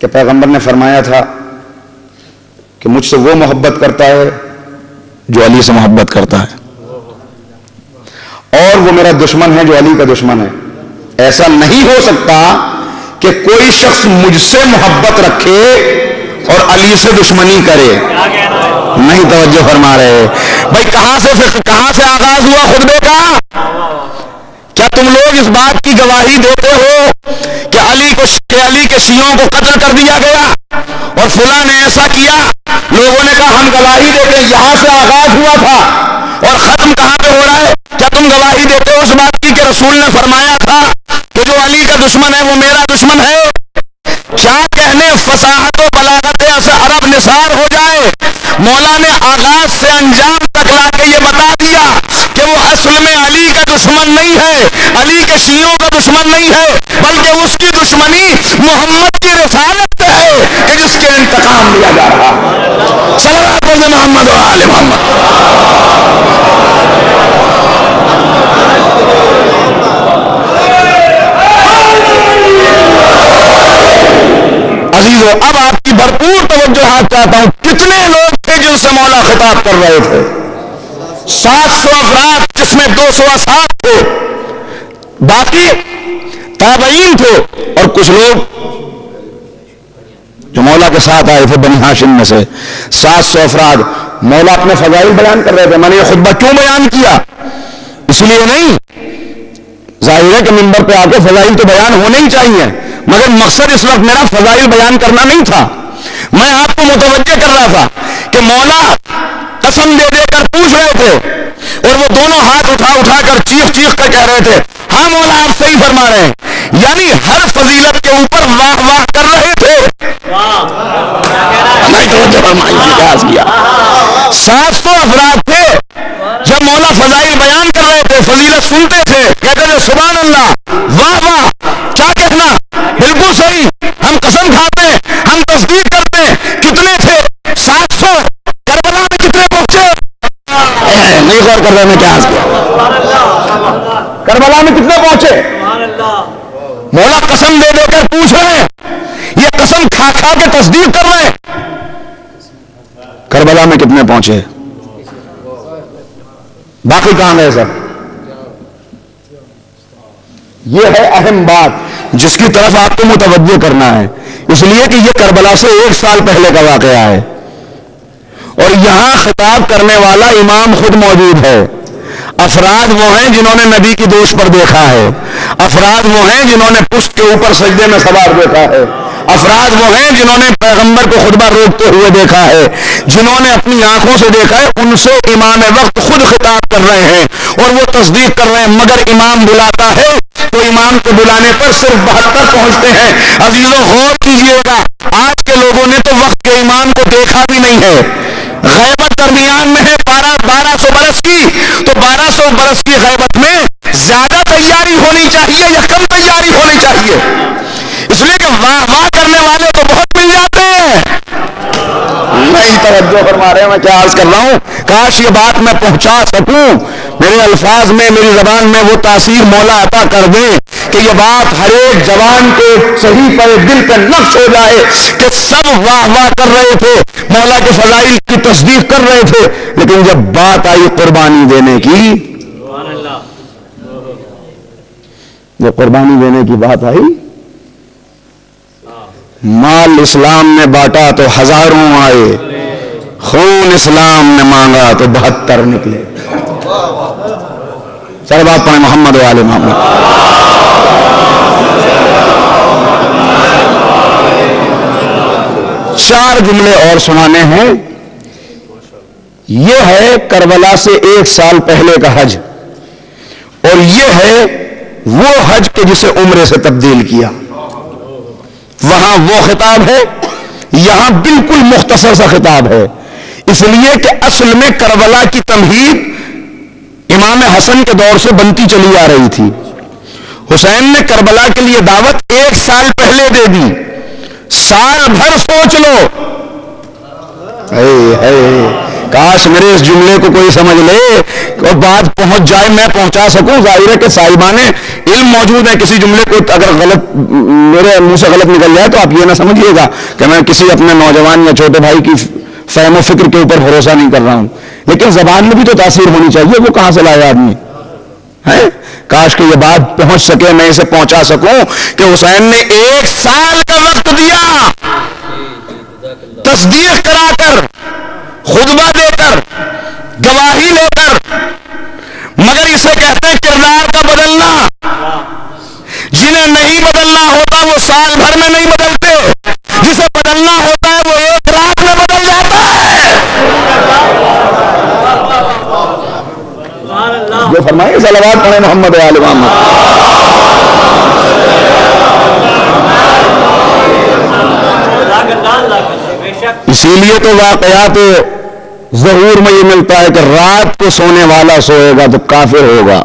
A: کہ پیغمبر نے فرمایا تھا کہ مجھ سے وہ محبت کرتا ہے جو علی سے محبت کرتا ہے اور وہ میرا دشمن ہے جو علی کا دشمن ہے. ایسا نہیں ہو سکتا کہ کوئی شخص مجھ سے محبت رکھے اور علی سے دشمنی کرے. نہیں توجہ فرما رہے بھائی. کہاں سے آغاز ہوا خطبے کا؟ کیا تم لوگ اس بات کی گواہی دیتے ہو کہ علی کے شیعوں کو قتل کر دیا گیا اور فلاں نے ایسا کیا؟ لوگوں نے کہا ہم گواہی دیتے ہیں. یہاں سے آغاز ہوا تھا اور ختم کہاں پہ ہو رہا ہے؟ کیا تم گواہی دیتے ہو اس بات کی کہ رسول نے فرمایا تھا کہ جو علی کا دشمن ہے وہ میرا دشمن ہے؟ کیا کہنے فصاحت و بلاغت عرب نثار ہو جائے. مولا نے آغاز سے انجام تک لا کے یہ بتا دیا کہ وہ اصل میں علی کا دشمن نہیں ہے، علی کے شیعوں کا دشمن نہیں ہے، بلکہ اس کی دشمنی محمد کی رسالت سے ہے کہ جس کے انتقام لیا جا رہا. صلوات علی محمد و آل محمد. عزیزو اب آپ کی بھرپور توجہ چاہتا ہوں. کتنے لوگ تھے جن سے مولا خطاب کر رہے تھے؟ 700 افراد جس میں 200 اصحاب تھے، باقی تابعین تھے اور کچھ لوگ جو مولا کے ساتھ آئے تھے بنی ہاشم میں سے. 700 افراد. مولا اپنے فضائل بیان کر رہے تھے. میں نے یہ خطبہ کیوں بیان کیا؟ اس لیے نہیں، ظاہر ہے کہ منبر پہ آ کے فضائل تو بیان ہونے ہی چاہیے، مگر مقصد اس وقت میرا فضائل بیان کرنا نہیں تھا. میں آپ کو متوجہ کر رہا تھا کہ مولا قسم دے دے کر پوچھ رہے تھے اور وہ دونوں ہاتھ اٹھا کر چیخ کر کہہ رہے تھے ہاں مولا آپ صحیح فرما رہے ہیں. یعنی ہر فضیلت کے اوپر واہ واہ کر رہے تھے. میں توجہ فرمائی تھی کیا کیا. 700 افراد تھے. جب مولا فضائل بیان کر رہے تھے، فضیلت سنتے تھے، کہتے تھے سبحان اللہ، واہ واہ، کیا کہنا، بالکل صحیح، ہم قسم کھاتے ہیں، ہم تصدیق کرتے ہیں. کتنے تھے؟ 700. کربلا میں کتنے پہنچے؟ نہیں غور کر رہے میں کیا کربلا میں کتنے پہنچے؟ مولا قسم دے دے کر پوچھ رہے ہیں، یہ قسم کھا کے تصدیق کر رہے ہیں. کربلا میں کتنے پہنچے؟ باقی کہاں گئے سر؟ یہ ہے اہم بات جس کی طرف آپ کو متوجہ کرنا ہے، اس لیے کہ یہ کربلا سے 1 سال پہلے کا واقعہ ہے اور یہاں خطاب کرنے والا امام خود موجود ہے. افراد وہ ہیں جنہوں نے نبی کی دوش پر دیکھا ہے، افراد وہ ہیں جنہوں نے پشت کے اوپر سجدے میں سوار دیکھا ہے، افراد وہ ہیں جنہوں نے پیغمبر کو خطبہ روکتے ہوئے دیکھا ہے، جنہوں نے اپنی آنکھوں سے دیکھا ہے. ان سے امام وقت خود خطاب کر رہے ہیں اور وہ تصدیق کر رہے ہیں. مگر امام بلاتا ہے تو امام کے بلانے پر صرف 72 پہنچتے ہیں. عزیزو غور کیجئے گا، آج کے لوگوں نے تو وقت کے امام کو دیکھا بھی نہیں ہے. غیبت درمیان میں ہے 1200 برس کی، تو 1200 برس کی غیبت میں زیادہ تیاری ہونی چاہیے یا کم تیاری ہونی چاہیے؟ اس لیے کہ واہ واہ کرنے والے تو بہت مل جاتے ہیں. نہیں توجہ فرما رہے ہیں. میں کیا عرض کر رہا ہوں، کاش یہ بات میں پہنچا سکوں میرے الفاظ میں، میری زبان میں وہ تاثیر مولا عطا کر دے کہ یہ بات ہر ایک جوان کے صحیفہ دل کا نقش ہو جائے کہ سب واہ واہ کر رہے تھے، مولا کے فضائل کی تصدیق کر رہے تھے، لیکن جب بات آئی قربانی دینے کی، جب قربانی دینے کی بات آئی، مال اسلام نے بانٹا تو ہزاروں آئے، خون اسلام نے مانگا تو 72 نکلے۔ سر بات پڑھیں محمد و آل محمد۔ چار جملے اور سنانے ہیں۔ یہ ہے کربلا سے 1 سال پہلے کا حج، اور یہ ہے وہ حج کہ جسے عمرے سے تبدیل کیا۔ وہاں وہ خطاب ہے، یہاں بالکل مختصر سا خطاب ہے، اس لیے کہ اصل میں کربلا کی تمہید امام حسن کے دور سے بنتی چلی آ رہی تھی۔ حسین نے کربلا کے لیے دعوت 1 سال پہلے دے دی، سال بھر سوچ لو۔ کاش میرے اس جملے کو کوئی سمجھ لے اور بات پہنچ جائے، میں پہنچا سکوں۔ ظاہر ہے کہ صاحبان علم موجود ہے، کسی جملے کو اگر غلط میرے منہ سے غلط نکل جائے تو آپ یہ نہ سمجھیے گا کہ میں کسی اپنے نوجوان یا چھوٹے بھائی کی فہم و فکر کے اوپر بھروسہ نہیں کر رہا ہوں، لیکن زبان میں بھی تو تاثیر ہونی چاہیے، وہ کہاں سے لائے آدمی ہے؟ کاش کہ یہ بات پہنچ سکے، میں اسے پہنچا سکوں کہ حسین نے 1 سال کا وقت دیا، تصدیق کرا کر، خطبہ دے کر، گواہی لے کر، مگر اسے کہتے ہیں کردار کا بدلنا۔ جنہیں نہیں بدلنا ہوتا وہ سال بھر میں نہیں بدلتے، جسے بدلنا ہوتا ہے وہ 1 رات میں بدل جاتا ہے۔ جو فرمائے صلوات پڑھیں محمد و آل محمد۔ اسی لیے تو واقعات ظہور میں یہ ملتا ہے کہ رات کو سونے والا سوئے گا تو کافر ہوگا،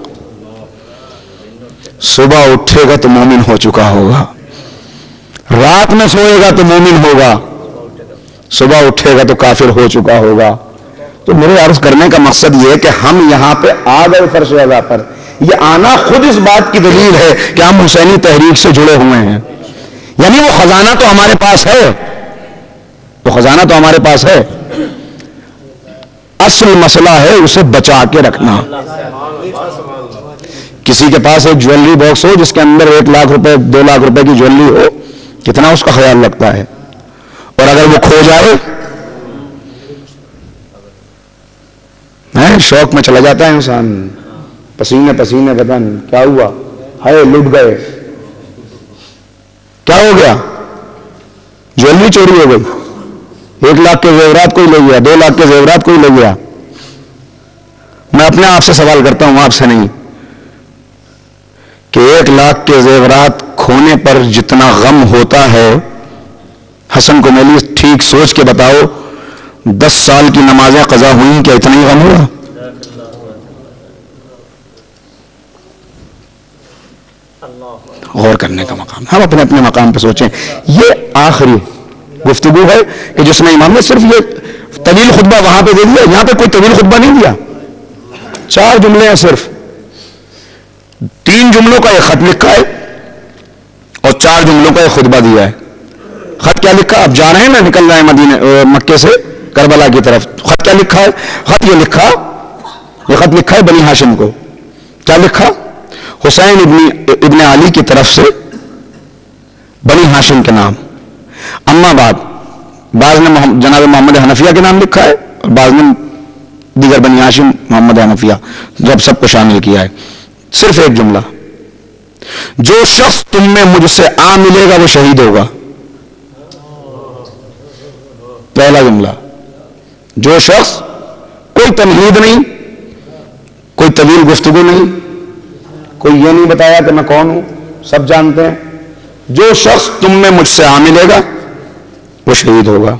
A: صبح اٹھے گا تو مومن ہو چکا ہوگا۔ رات میں سوئے گا تو مومن ہوگا، صبح اٹھے گا تو کافر ہو چکا ہوگا۔ تو میرے عرض کرنے کا مقصد یہ ہے کہ ہم یہاں پہ آ گئے فرش اعلیٰ پر، یہ آنا خود اس بات کی دلیل ہے کہ ہم حسینی تحریک سے جڑے ہوئے ہیں، یعنی وہ خزانہ تو ہمارے پاس ہے، وہ خزانہ تو ہمارے پاس ہے، اصل مسئلہ ہے اسے بچا کے رکھنا۔ کسی کے پاس ایک جویلری باکس ہو جس کے اندر 1 لاکھ روپے 2 لاکھ روپے کی جویلری ہو، کتنا اس کا خیال رکھتا ہے، اور اگر وہ کھو جائے شوق میں چلا جاتا ہے انسان، پسینے پسینے بدن، کیا ہوا، ہائے لٹ گئے، کیا ہو گیا، جویلری چوری ہو گئی، 1 لاکھ کے زیورات کوئی لے گیا، 2 لاکھ کے زیورات کوئی لے گیا۔ میں اپنے آپ سے سوال کرتا ہوں، آپ سے نہیں، کہ 1 لاکھ کے زیورات کھونے پر جتنا غم ہوتا ہے، حسن کو میلی ٹھیک سوچ کے بتاؤ، 10 سال کی نمازیں قضا ہوئیں کیا اتنا ہی غم ہوا؟ غور کرنے کا مقام، ہم اپنے اپنے مقام پہ سوچیں۔ یہ آخری گفتگو ہے کہ جس میں امام نے صرف یہ طویل خطبہ وہاں پہ دے دیا، یہاں پہ کوئی طویل خطبہ نہیں دیا، 4 جملے ہیں صرف، 3 جملوں کا ایک خط لکھا ہے اور 4 جملوں کا ایک خطبہ دیا ہے۔ خط کیا لکھا؟ اب جا رہے ہیں نا، نکل رہے ہیں مدینے مکے سے کربلا کی طرف، خط کیا لکھا ہے؟ خط یہ لکھا، یہ خط لکھا ہے بنی ہاشم کو، کیا لکھا؟ حسین ابن علی کی طرف سے بنی ہاشم کے نام، اما بعض نے جناب محمد حنفیہ کے نام لکھا ہے اور بعض نے دیگر بنی ہاشم محمد حنفیہ، جب سب کو شامل کیا ہے۔ صرف ایک جملہ، جو شخص تم میں مجھ سے آ ملے گا وہ شہید ہوگا، پہلا جملہ، جو شخص، کوئی تمہید نہیں، کوئی طویل گفتگو نہیں، کوئی یہ نہیں بتایا کہ میں کون ہوں، سب جانتے ہیں، جو شخص تم میں مجھ سے آ ملے گا وہ شہید ہوگا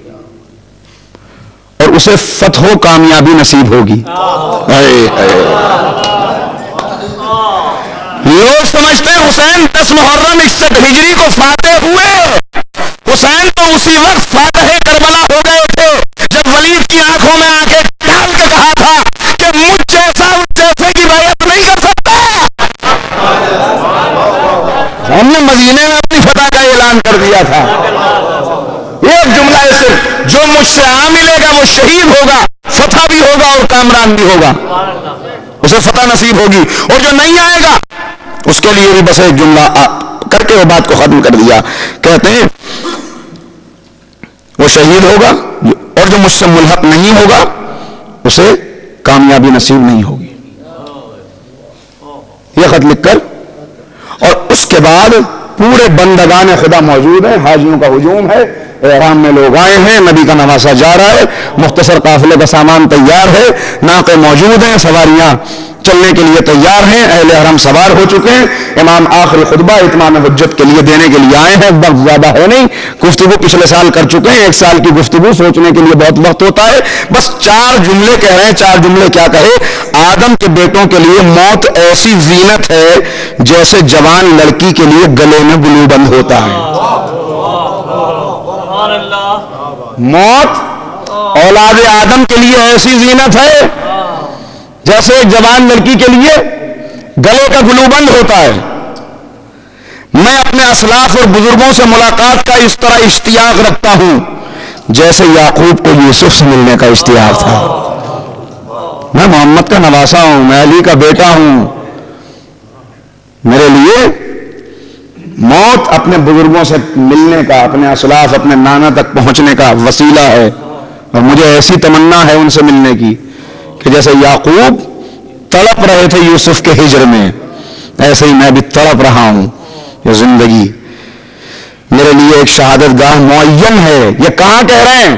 A: اور اسے فتح و کامیابی نصیب ہوگی۔ لوگ سمجھتے ہیں حسین 10 محرم 61 ہجری کو فاتح ہوئے، حسین تو اسی وقت فاتح کربلا ہو گئے تھے جب ولید کی آنکھوں میں آنکھیں ڈال کے کہا تھا کہ مجھ جیسا اس جیسے کی دیا تھا. ایک جملہ ہے صرف, جو مجھ سے آ ملے گا وہ شہید ہوگا, فتح بھی ہوگا اور کامران بھی ہوگا, اسے فتح نصیب ہوگی. اور جو نہیں آئے گا اس کے لیے بھی بس ایک جملہ کر کے وہ بات کو ختم کر دیا. کہتے ہیں وہ شہید ہوگا, اور جو مجھ سے ملحق نہیں ہوگا اسے کامیابی نصیب نہیں ہوگی. یہ خط لکھ کر, اور اس کے بعد پورے بندگان خدا موجود ہیں, حاجیوں کا ہجوم ہے, احرام میں لوگ آئے ہیں, نبی کا نواسہ جا رہا ہے, مختصر قافلے کا سامان تیار ہے, ناقے موجود ہیں, سواریاں چلنے کے لیے تیار ہیں, اہل حرم سوار ہو چکے ہیں. امام آخری خطبہ اتمام حجت کے لیے دینے کے لیے آئے ہیں. وقت زیادہ ہے نہیں, گفتگو پچھلے سال کر چکے ہیں, 1 سال کی گفتگو سوچنے کے لیے بہت وقت ہوتا ہے. بس 4 جملے کہہ رہے ہیں. 4 جملے کیا کہے؟ آدم کے بیٹوں کے لیے موت ایسی زینت ہے جیسے جوان لڑکی کے لیے گلے میں گلو بند ہوتا ہے. موت اولاد آدم کے لیے ایسی زینت ہے جیسے ایک جوان لڑکی کے لیے گلے کا گلو بند ہوتا ہے. میں اپنے اسلاف اور بزرگوں سے ملاقات کا اس طرح اشتیاق رکھتا ہوں جیسے یعقوب کو یوسف سے ملنے کا اشتیاق تھا. میں محمد کا نواسا ہوں, میں علی کا بیٹا ہوں, میرے لیے موت اپنے بزرگوں سے ملنے کا, اپنے اسلاف, اپنے نانا تک پہنچنے کا وسیلہ ہے. اور مجھے ایسی تمنا ہے ان سے ملنے کی کہ جیسے یعقوب تڑپ رہے تھے یوسف کے ہجر میں, ایسے ہی میں بھی تڑپ رہا ہوں. یہ زندگی میرے لیے ایک شہادت گاہ معین ہے. یہ کہاں کہہ رہے ہیں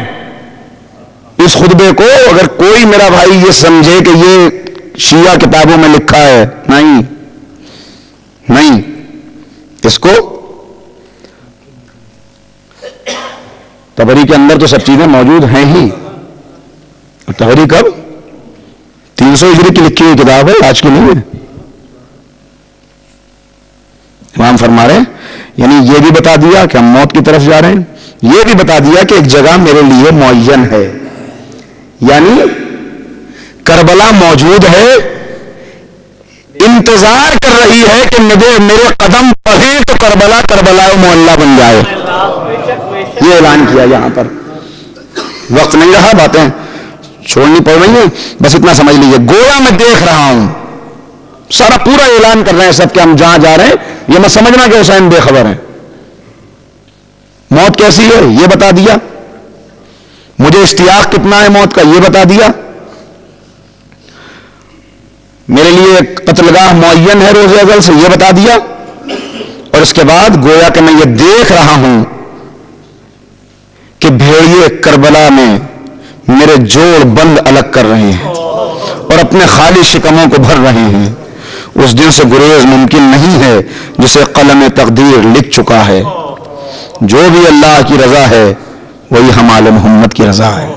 A: اس خطبے کو؟ اگر کوئی میرا بھائی یہ سمجھے کہ یہ شیعہ کتابوں میں لکھا ہے, نہیں نہیں, اس کو تبری کے اندر تو سب چیزیں موجود ہیں ہی. تبری کب 300 ہجری کی لکھی ہوئی کتاب ہے, آج کی نہیں ہے. امام فرما رہے ہیں یعنی یہ بھی بتا دیا کہ ہم موت کی طرف جا رہے ہیں, یہ بھی بتا دیا کہ ایک جگہ میرے لیے معین ہے, یعنی کربلا موجود ہے, انتظار کر رہی ہے کہ میرے قدم پڑھیں تو کربلا کربلا معلّہ بن جائے. یہ اعلان کیا یہاں پر. وقت نہیں رہا, باتیں چھوڑنی پڑ رہی ہیں, بس اتنا سمجھ لیجیے. گویا میں دیکھ رہا ہوں, سارا پورا اعلان کر رہے ہیں سب کہ ہم جہاں جا رہے ہیں. یہ مت سمجھنا کہ حسین بے خبر ہیں. موت کیسی ہے یہ بتا دیا, مجھے اشتیاق کتنا ہے موت کا یہ بتا دیا, میرے لیے ایک قتل گاہ معین ہے روز ازل سے یہ بتا دیا. اور اس کے بعد گویا کہ میں یہ دیکھ رہا ہوں کہ بھیڑیے کربلا میں میرے جوڑ بند الگ کر رہے ہیں اور اپنے خالی شکموں کو بھر رہے ہیں. اس دن سے گریز ممکن نہیں ہے جسے قلم تقدیر لکھ چکا ہے. جو بھی اللہ کی رضا ہے وہی ہم آل محمد کی رضا ہے.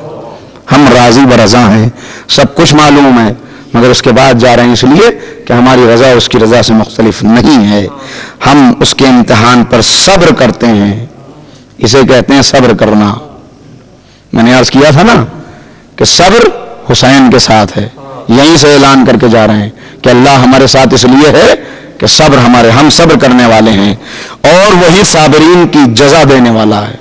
A: ہم راضی برضا ہیں, سب کچھ معلوم ہے, مگر اس کے بعد جا رہے ہیں اس لیے کہ ہماری رضا اس کی رضا سے مختلف نہیں ہے. ہم اس کے امتحان پر صبر کرتے ہیں, اسے کہتے ہیں صبر کرنا. میں نے عرض کیا تھا نا کہ صبر حسین کے ساتھ ہے, یہیں سے اعلان کر کے جا رہے ہیں کہ اللہ ہمارے ساتھ اس لیے ہے کہ صبر ہم صبر کرنے والے ہیں, اور وہی صابرین کی جزا دینے والا ہے.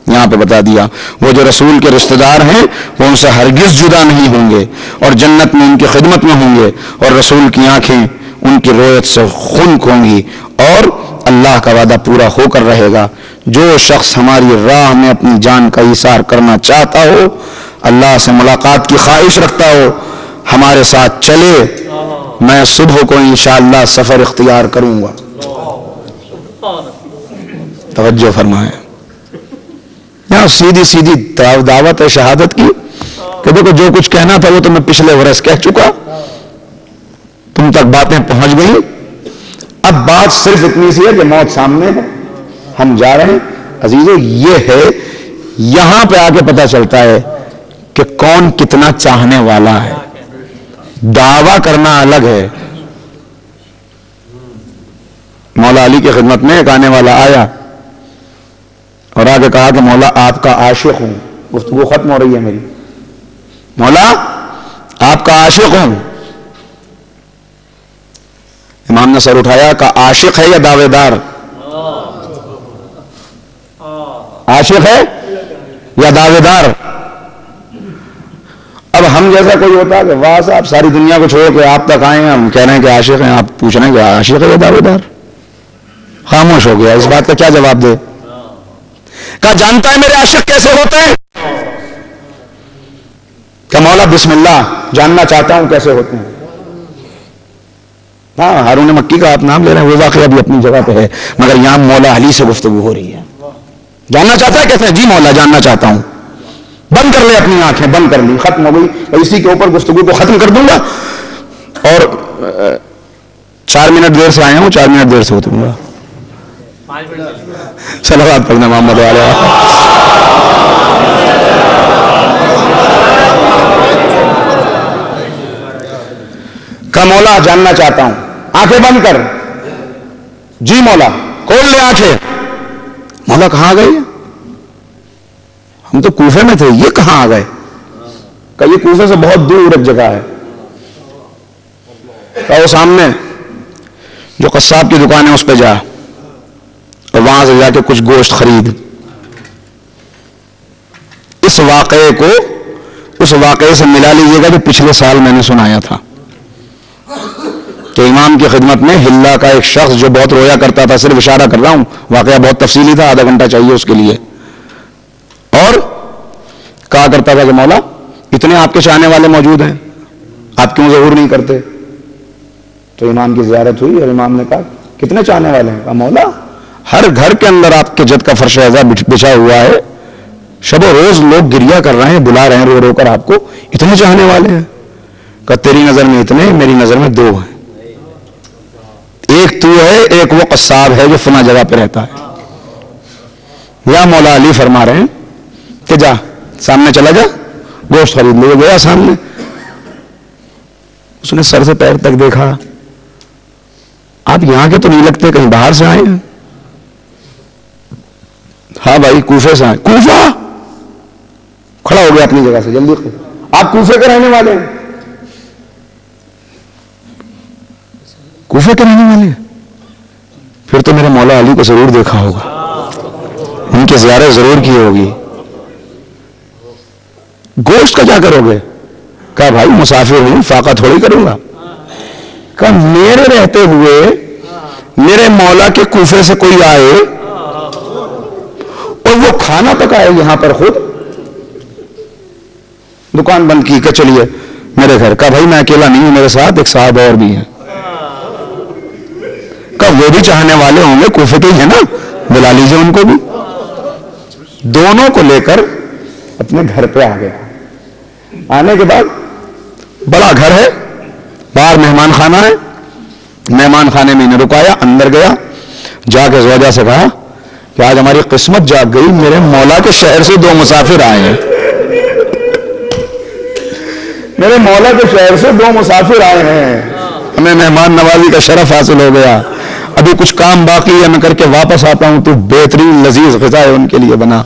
A: یہاں پہ بتا دیا وہ جو رسول کے رشتہ دار ہیں وہ ان سے ہرگز جدا نہیں ہوں گے, اور جنت میں ان کی خدمت میں ہوں گے, اور رسول کی آنکھیں ان کی رویت سے خنک ہوں گی, اور اللہ کا وعدہ پورا ہو کر رہے گا. جو شخص ہماری راہ میں اپنی جان کا ایثار کرنا چاہتا ہو, اللہ سے ملاقات کی خواہش رکھتا ہو, ہمارے ساتھ چلے. میں صبح کو انشاءاللہ سفر اختیار کروں گا. توجہ فرمائیں, یہاں سیدھی سیدھی دعوت ہے شہادت کی کہ دیکھو جو کچھ کہنا تھا وہ تو میں پچھلے برس کہہ چکا, تم تک باتیں پہنچ گئی. اب بات صرف اتنی سی ہے کہ موت سامنے ہے, ہم جا رہے ہیں. عزیزو یہ ہے, یہاں پہ آ کے پتہ چلتا ہے کہ کون کتنا چاہنے والا ہے. دعویٰ کرنا الگ ہے. مولا علی کی خدمت میں ایک آنے والا آیا اور آگے کہا کہ مولا آپ کا عاشق ہوں. گفتگو ختم ہو رہی ہے میری. مولا آپ کا عاشق ہوں. امام نے سر اٹھایا کہ عاشق ہے یا دعوے دار؟ عاشق ہے یا دعوے دار؟ اب ہم جیسا کوئی ہوتا کہ واہ صاحب ساری دنیا کو چھوڑ کے آپ تک آئے ہیں، ہم کہہ رہے ہیں کہ عاشق ہیں، آپ پوچھ رہے ہیں کہ عاشق ہے یا دعوے دار؟ خاموش ہو گیا، اس بات کا کیا جواب دے؟ کہا جانتا ہے میرے عاشق کیسے ہوتے ہیں؟ کہ مولا بسم اللہ جاننا چاہتا ہوں کیسے ہوتے ہیں۔ ہاں ہارون مکی کا آپ نام لے رہے ہیں، وہ واقعہ بھی اپنی جگہ پہ ہے، مگر یہاں مولا علی سے گفتگو ہو رہی ہے۔ جاننا چاہتا ہے کیسے؟ جی مولا جاننا چاہتا ہوں۔ بند کر لے اپنی آنکھیں، بند کر لی، ختم ہو گئی، اور اسی کے اوپر گفتگو کو ختم کر دوں گا، اور 4 منٹ دیر سے آیا ہوں، 4 منٹ دیر سے اتروں گا۔ صلوات پڑھنا محمد علیہ۔ کہ مولا جاننا چاہتا ہوں، آنکھیں بند کر۔ جی مولا، کھول لے آنکھیں۔ مولا کہاں گئے؟ ہم تو کوفے میں تھے، یہ کہاں آ گئے؟ کہ یہ کوفے سے بہت دور ایک جگہ ہے، کہ وہ سامنے جو قصاب کی دکان ہے اس پہ جا، اور وہاں سے جا کے کچھ گوشت خرید۔ اس واقعے کو اس واقعے سے ملا لیجیے گا جو پچھلے سال میں نے سنایا تھا کہ امام کی خدمت میں ہلا کا ایک شخص جو بہت رویا کرتا تھا، صرف اشارہ کر رہا ہوں، واقعہ بہت تفصیلی تھا، آدھا گھنٹہ چاہیے اس کے لیے، اور کہا کرتا تھا کہ مولا اتنے آپ کے چاہنے والے موجود ہیں، آپ کیوں ظہور نہیں کرتے؟ تو امام کی زیارت ہوئی اور امام نے کہا کتنے چاہنے والے ہیں؟ کہا مولا ہر گھر کے اندر آپ کے جد کا فرش اعزاز بچھا ہوا ہے، شب و روز لوگ گریہ کر رہے ہیں، بلا رہے ہیں رو رو کر آپ کو، اتنے چاہنے والے ہیں؟ کہ تیری نظر میں اتنے، میری نظر میں 2 ہیں، ایک تو ہے، ایک وہ قصاب ہے جو فلاں جگہ پہ رہتا ہے۔ یا مولا علی فرما رہے ہیں کہ جا سامنے چلا جا، گوشت خرید لے۔ گیا سامنے، اس نے سر سے پیر تک دیکھا، آپ یہاں کے تو نہیں لگتے، کہیں باہر سے آئے ہیں؟ ہاں بھائی کوفے سے آئے۔ کوفہ؟ کھڑا ہو گیا اپنی جگہ سے، جلدی آپ کوفے کے رہنے والے ہیں؟ کوفے کے رہنے والے ہیں؟ پھر تو میرے مولا علی کو ضرور دیکھا ہوگا، ان کی زیارت ضرور کی ہوگی۔ گوشت کا کیا کرو گے؟ کہا بھائی مسافر ہوں، فاقہ تھوڑی کروں گا۔ کہا میرے رہتے ہوئے میرے مولا کے کوفے سے کوئی آئے اور وہ کھانا پکائے یہاں پر خود، دکان بند کی کہ چلیے میرے گھر۔ کہا بھائی میں اکیلا نہیں ہوں، میرے ساتھ ایک صاحب اور بھی ہیں۔ کہا وہ بھی چاہنے والے ہوں گے، کوفے کے ہی ہیں نا، بلا لیجیے ان کو بھی۔ دونوں کو لے کر اپنے گھر پہ آ گیا۔ آنے کے بعد بڑا گھر ہے، باہر مہمان خانہ ہے، مہمان خانے میں انہیں رکایا، اندر گیا، جا کے زوجہ سے کہا کہ آج ہماری قسمت جاگ گئی، میرے مولا کے شہر سے 2 مسافر آئے ہیں، میرے مولا کے شہر سے 2 مسافر آئے ہیں، ہمیں مہمان نوازی کا شرف حاصل ہو گیا، ابھی کچھ کام باقی ہے، میں کر کے واپس آتا ہوں، تو بہترین لذیذ غذا ان کے لیے بنا۔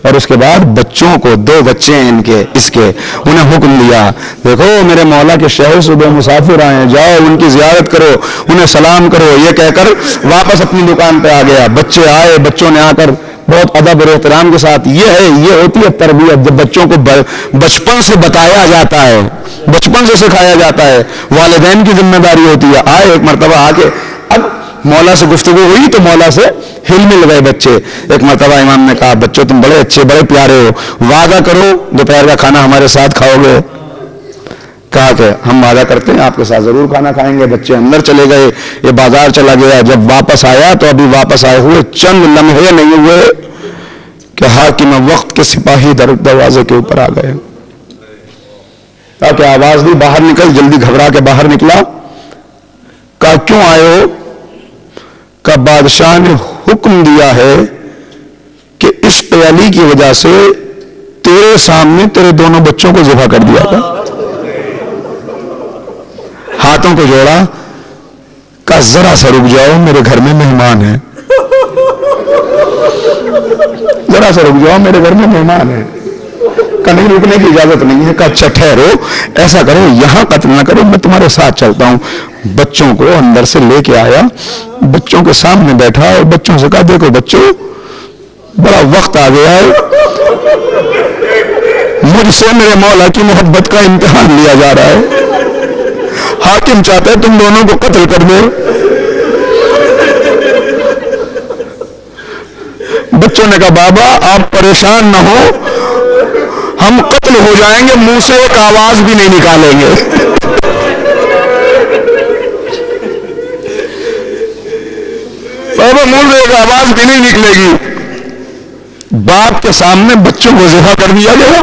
A: اور اس کے بعد بچوں کو، 2 بچے ہیں ان کے، اس کے، انہیں حکم دیا دیکھو میرے مولا کے شہر سے 2 مسافر آئے ہیں، جاؤ ان کی زیارت کرو، انہیں سلام کرو۔ یہ کہہ کر واپس اپنی دکان پہ آ گیا۔ بچے آئے، بچوں نے آ کر بہت ادب اور احترام کے ساتھ، یہ ہوتی ہے تربیت، جب بچوں کو بچپن سے بتایا جاتا ہے، بچپن سے سکھایا جاتا ہے، والدین کی ذمہ داری ہوتی ہے۔ آئے ایک مرتبہ آ کے، اب مولا سے گفتگو ہوئی تو مولا سے ہل مل گئے بچے۔ ایک مرتبہ امام نے کہا بچوں تم بڑے اچھے، بڑے پیارے ہو، وعدہ کرو دوپہر کا کھانا ہمارے ساتھ کھاؤ گے؟ کہا کہ ہم وعدہ کرتے ہیں آپ کے ساتھ ضرور کھانا کھائیں گے۔ بچے اندر چلے گئے، یہ بازار چلا گیا۔ جب واپس آیا تو ابھی واپس آئے ہوئے چند لمحے نہیں ہوئے کہ حاکم وقت کے سپاہی دروازے کے اوپر آ گئے۔ کہ آواز دی باہر نکل، جلدی گھبرا کے باہر نکلا۔ کہا کیوں آئے ہو؟ کہ بادشاہ نے حکم دیا ہے کہ عشق علی کی وجہ سے تیرے سامنے تیرے دونوں بچوں کو ذبح کر دیا تھا۔ ہاتھوں کو جوڑا، کہا ذرا سا رک جاؤ، میرے گھر میں مہمان ہیں، ذرا سا رک جاؤ، میرے گھر میں مہمان ہیں۔ کہا نہیں رکنے کی اجازت نہیں ہے۔ کہا اچھا ٹھہرو، ایسا کرو یہاں قتل نہ کرو، میں تمہارے ساتھ چلتا ہوں۔ بچوں کو اندر سے لے کے آیا، بچوں کے سامنے بیٹھا اور بچوں سے کہا دیکھو بچوں، بڑا وقت آ گیا ہے، مجھ سے میرے مولا کی محبت کا امتحان لیا جا رہا ہے، حاکم چاہتا ہے تم دونوں کو قتل کر دے۔ بچوں نے کہا بابا آپ پریشان نہ ہو، ہم قتل ہو جائیں گے، منہ سے ایک آواز بھی نہیں نکالیں گے۔ بابا منہ سے ایک آواز بھی نہیں نکلے گی۔ باپ کے سامنے بچوں کو ذبح کر دیا گیا۔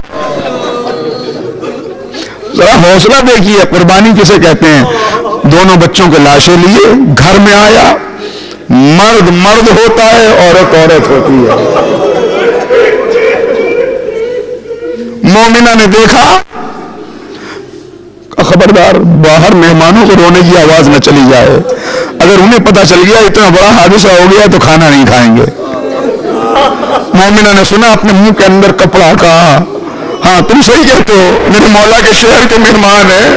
A: ذرا حوصلہ دیکھیے، قربانی کسے کہتے ہیں۔ دونوں بچوں کے لاشیں لیے گھر میں آیا، مرد مرد ہوتا ہے، عورت عورت ہوتی ہے۔ مومنہ نے دیکھا، خبردار باہر مہمانوں کو رونے کی آواز نہ چلی جائے، اگر انہیں پتہ چل گیا اتنا بڑا حادثہ ہو گیا تو کھانا نہیں کھائیں گے۔ مومنہ نے سنا، اپنے منہ کے اندر کپڑا کہا ہاں تم صحیح کہتے ہو، میرے مولا کے شہر کے مہمان ہیں۔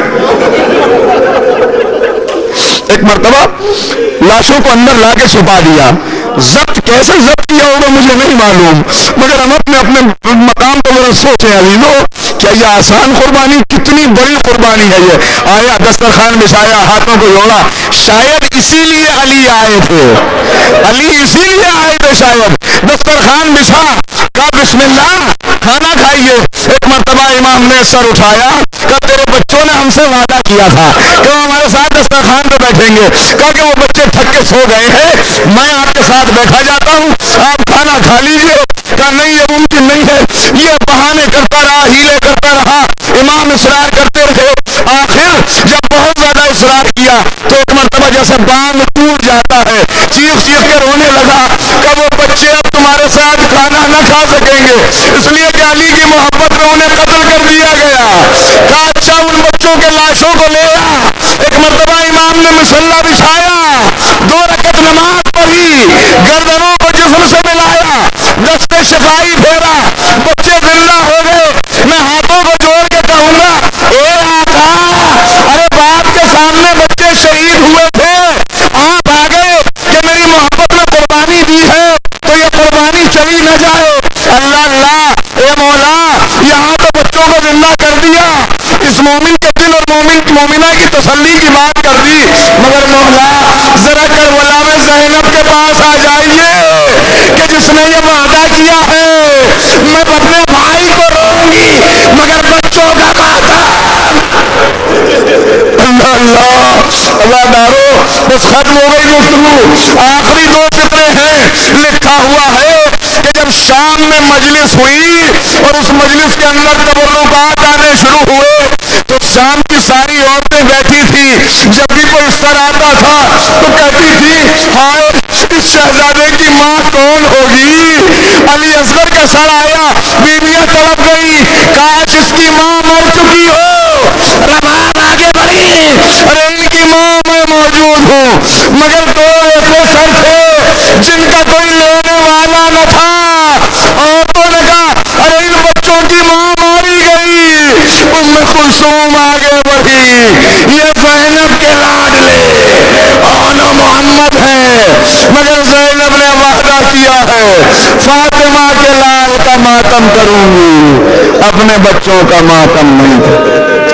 A: ایک مرتبہ لاشوں کو اندر لا کے چھپا دیا، ضبط کیسے ضبط کیا ہوگا مجھے نہیں معلوم، مگر ہم اپنے مقام پر ذرا سوچیں عزیزو، کیا یہ آسان قربانی؟ کتنی بڑی قربانی ہے یہ۔ آیا دسترخوان بچھایا، ہاتھوں کو جوڑا، شاید اسی لیے علی آئے تھے، علی اسی لیے آئے تھے شاید۔ دسترخوان بچھا، کہا بسم اللہ کھانا کھائیے۔ ایک مرتبہ امام نے سر اٹھایا، کہا تیرے بچوں نے ہم سے وعدہ کیا تھا کہ وہ ہمارے ساتھ دسترخوان پہ بیٹھیں گے، کہا کہ وہ بچے تھک کے سو گئے ہیں، میں آپ کے ساتھ بیٹھا جاتا ہوں، آپ کھانا کھا لیجئے۔ کہا نہیں یہ ممکن نہیں ہے، یہ بہانے کرتا رہا، ہیلے کرتا رہا، امام اصرار کرتے رہے، آخر جب بہت زیادہ اصرار کیا تو ایک مرتبہ جیسے بانگ ٹوٹ جاتا ہے، چیخ چیخ کے رونے لگا، کہ وہ بچے اب تمہارے ساتھ کھانا نہ کھا سکیں گے، اس لیے کہ علی کی محبت میں انہیں قتل کر دیا گیا۔ کہا اچھا ان بچوں کے لاشوں کو لے آ۔ ایک مرتبہ امام نے مصلی بچھایا، 2 رکعت نماز پڑھی، گردنوں کو جسم سے ملایا، دست شفائی پھیرا، بچے زندہ ہو گئے۔ میں ہاتھوں کو جوڑ کے کہوں گا اے آقا، ارے باپ کے سامنے بچے شہید ہوئے تھے، آپ آ گئے کہ میری محبت میں قربانی دی ہے تو یہ قربانی چلی نہ جائے۔ اللہ اللہ، اے مولا یہاں تو بچوں کو زندہ کر دیا، اس مومن کے دل اور مومنہ کی تسلی کی بات کر دی، مگر مولا ذرا کربلا میں زینب کے پاس آ جائیے کہ جس نے یہ وعدہ کیا ہے میں اپنے بھائی کو روؤں گی مگر بچوں کا ماتم۔ اللہ اللہ، اللہ دارو بس ختم ہو گئی گفتگو، آخری 2 فقرے ہیں۔ لکھا ہوا ہے کہ جب شام میں مجلس ہوئی اور اس مجلس کے اندر تبرکات آنے شروع ہوئے تو شام کی ساری عورتیں بیٹھی تھی، جب بھی کوئی افطار آتا تھا تو کہتی تھی ہائے اس شہزادے کی ماں کون ہوگی؟ علی اصغر کا سر آیا، بیویاں تڑپ گئی، کاش اس کی ماں مر چکی ہو۔ رباب آگے بڑھی، ارے ان کی ماں میں موجود ہوں، مگر 2 ایسے سر تھے جن کا کوئی لینے والا نہ تھا۔ عورتوں نے کہا ارے ان بچوں کی ماں ماری گئی۔ ام کلثوم آگے بڑھی، یہ زینب کے لاڈلے آن محمد ہیں، مگر زینب نے وعدہ کیا ہے فاطمہ کے لال کا ماتم کروں گی، اپنے بچوں کا ماتم نہیں۔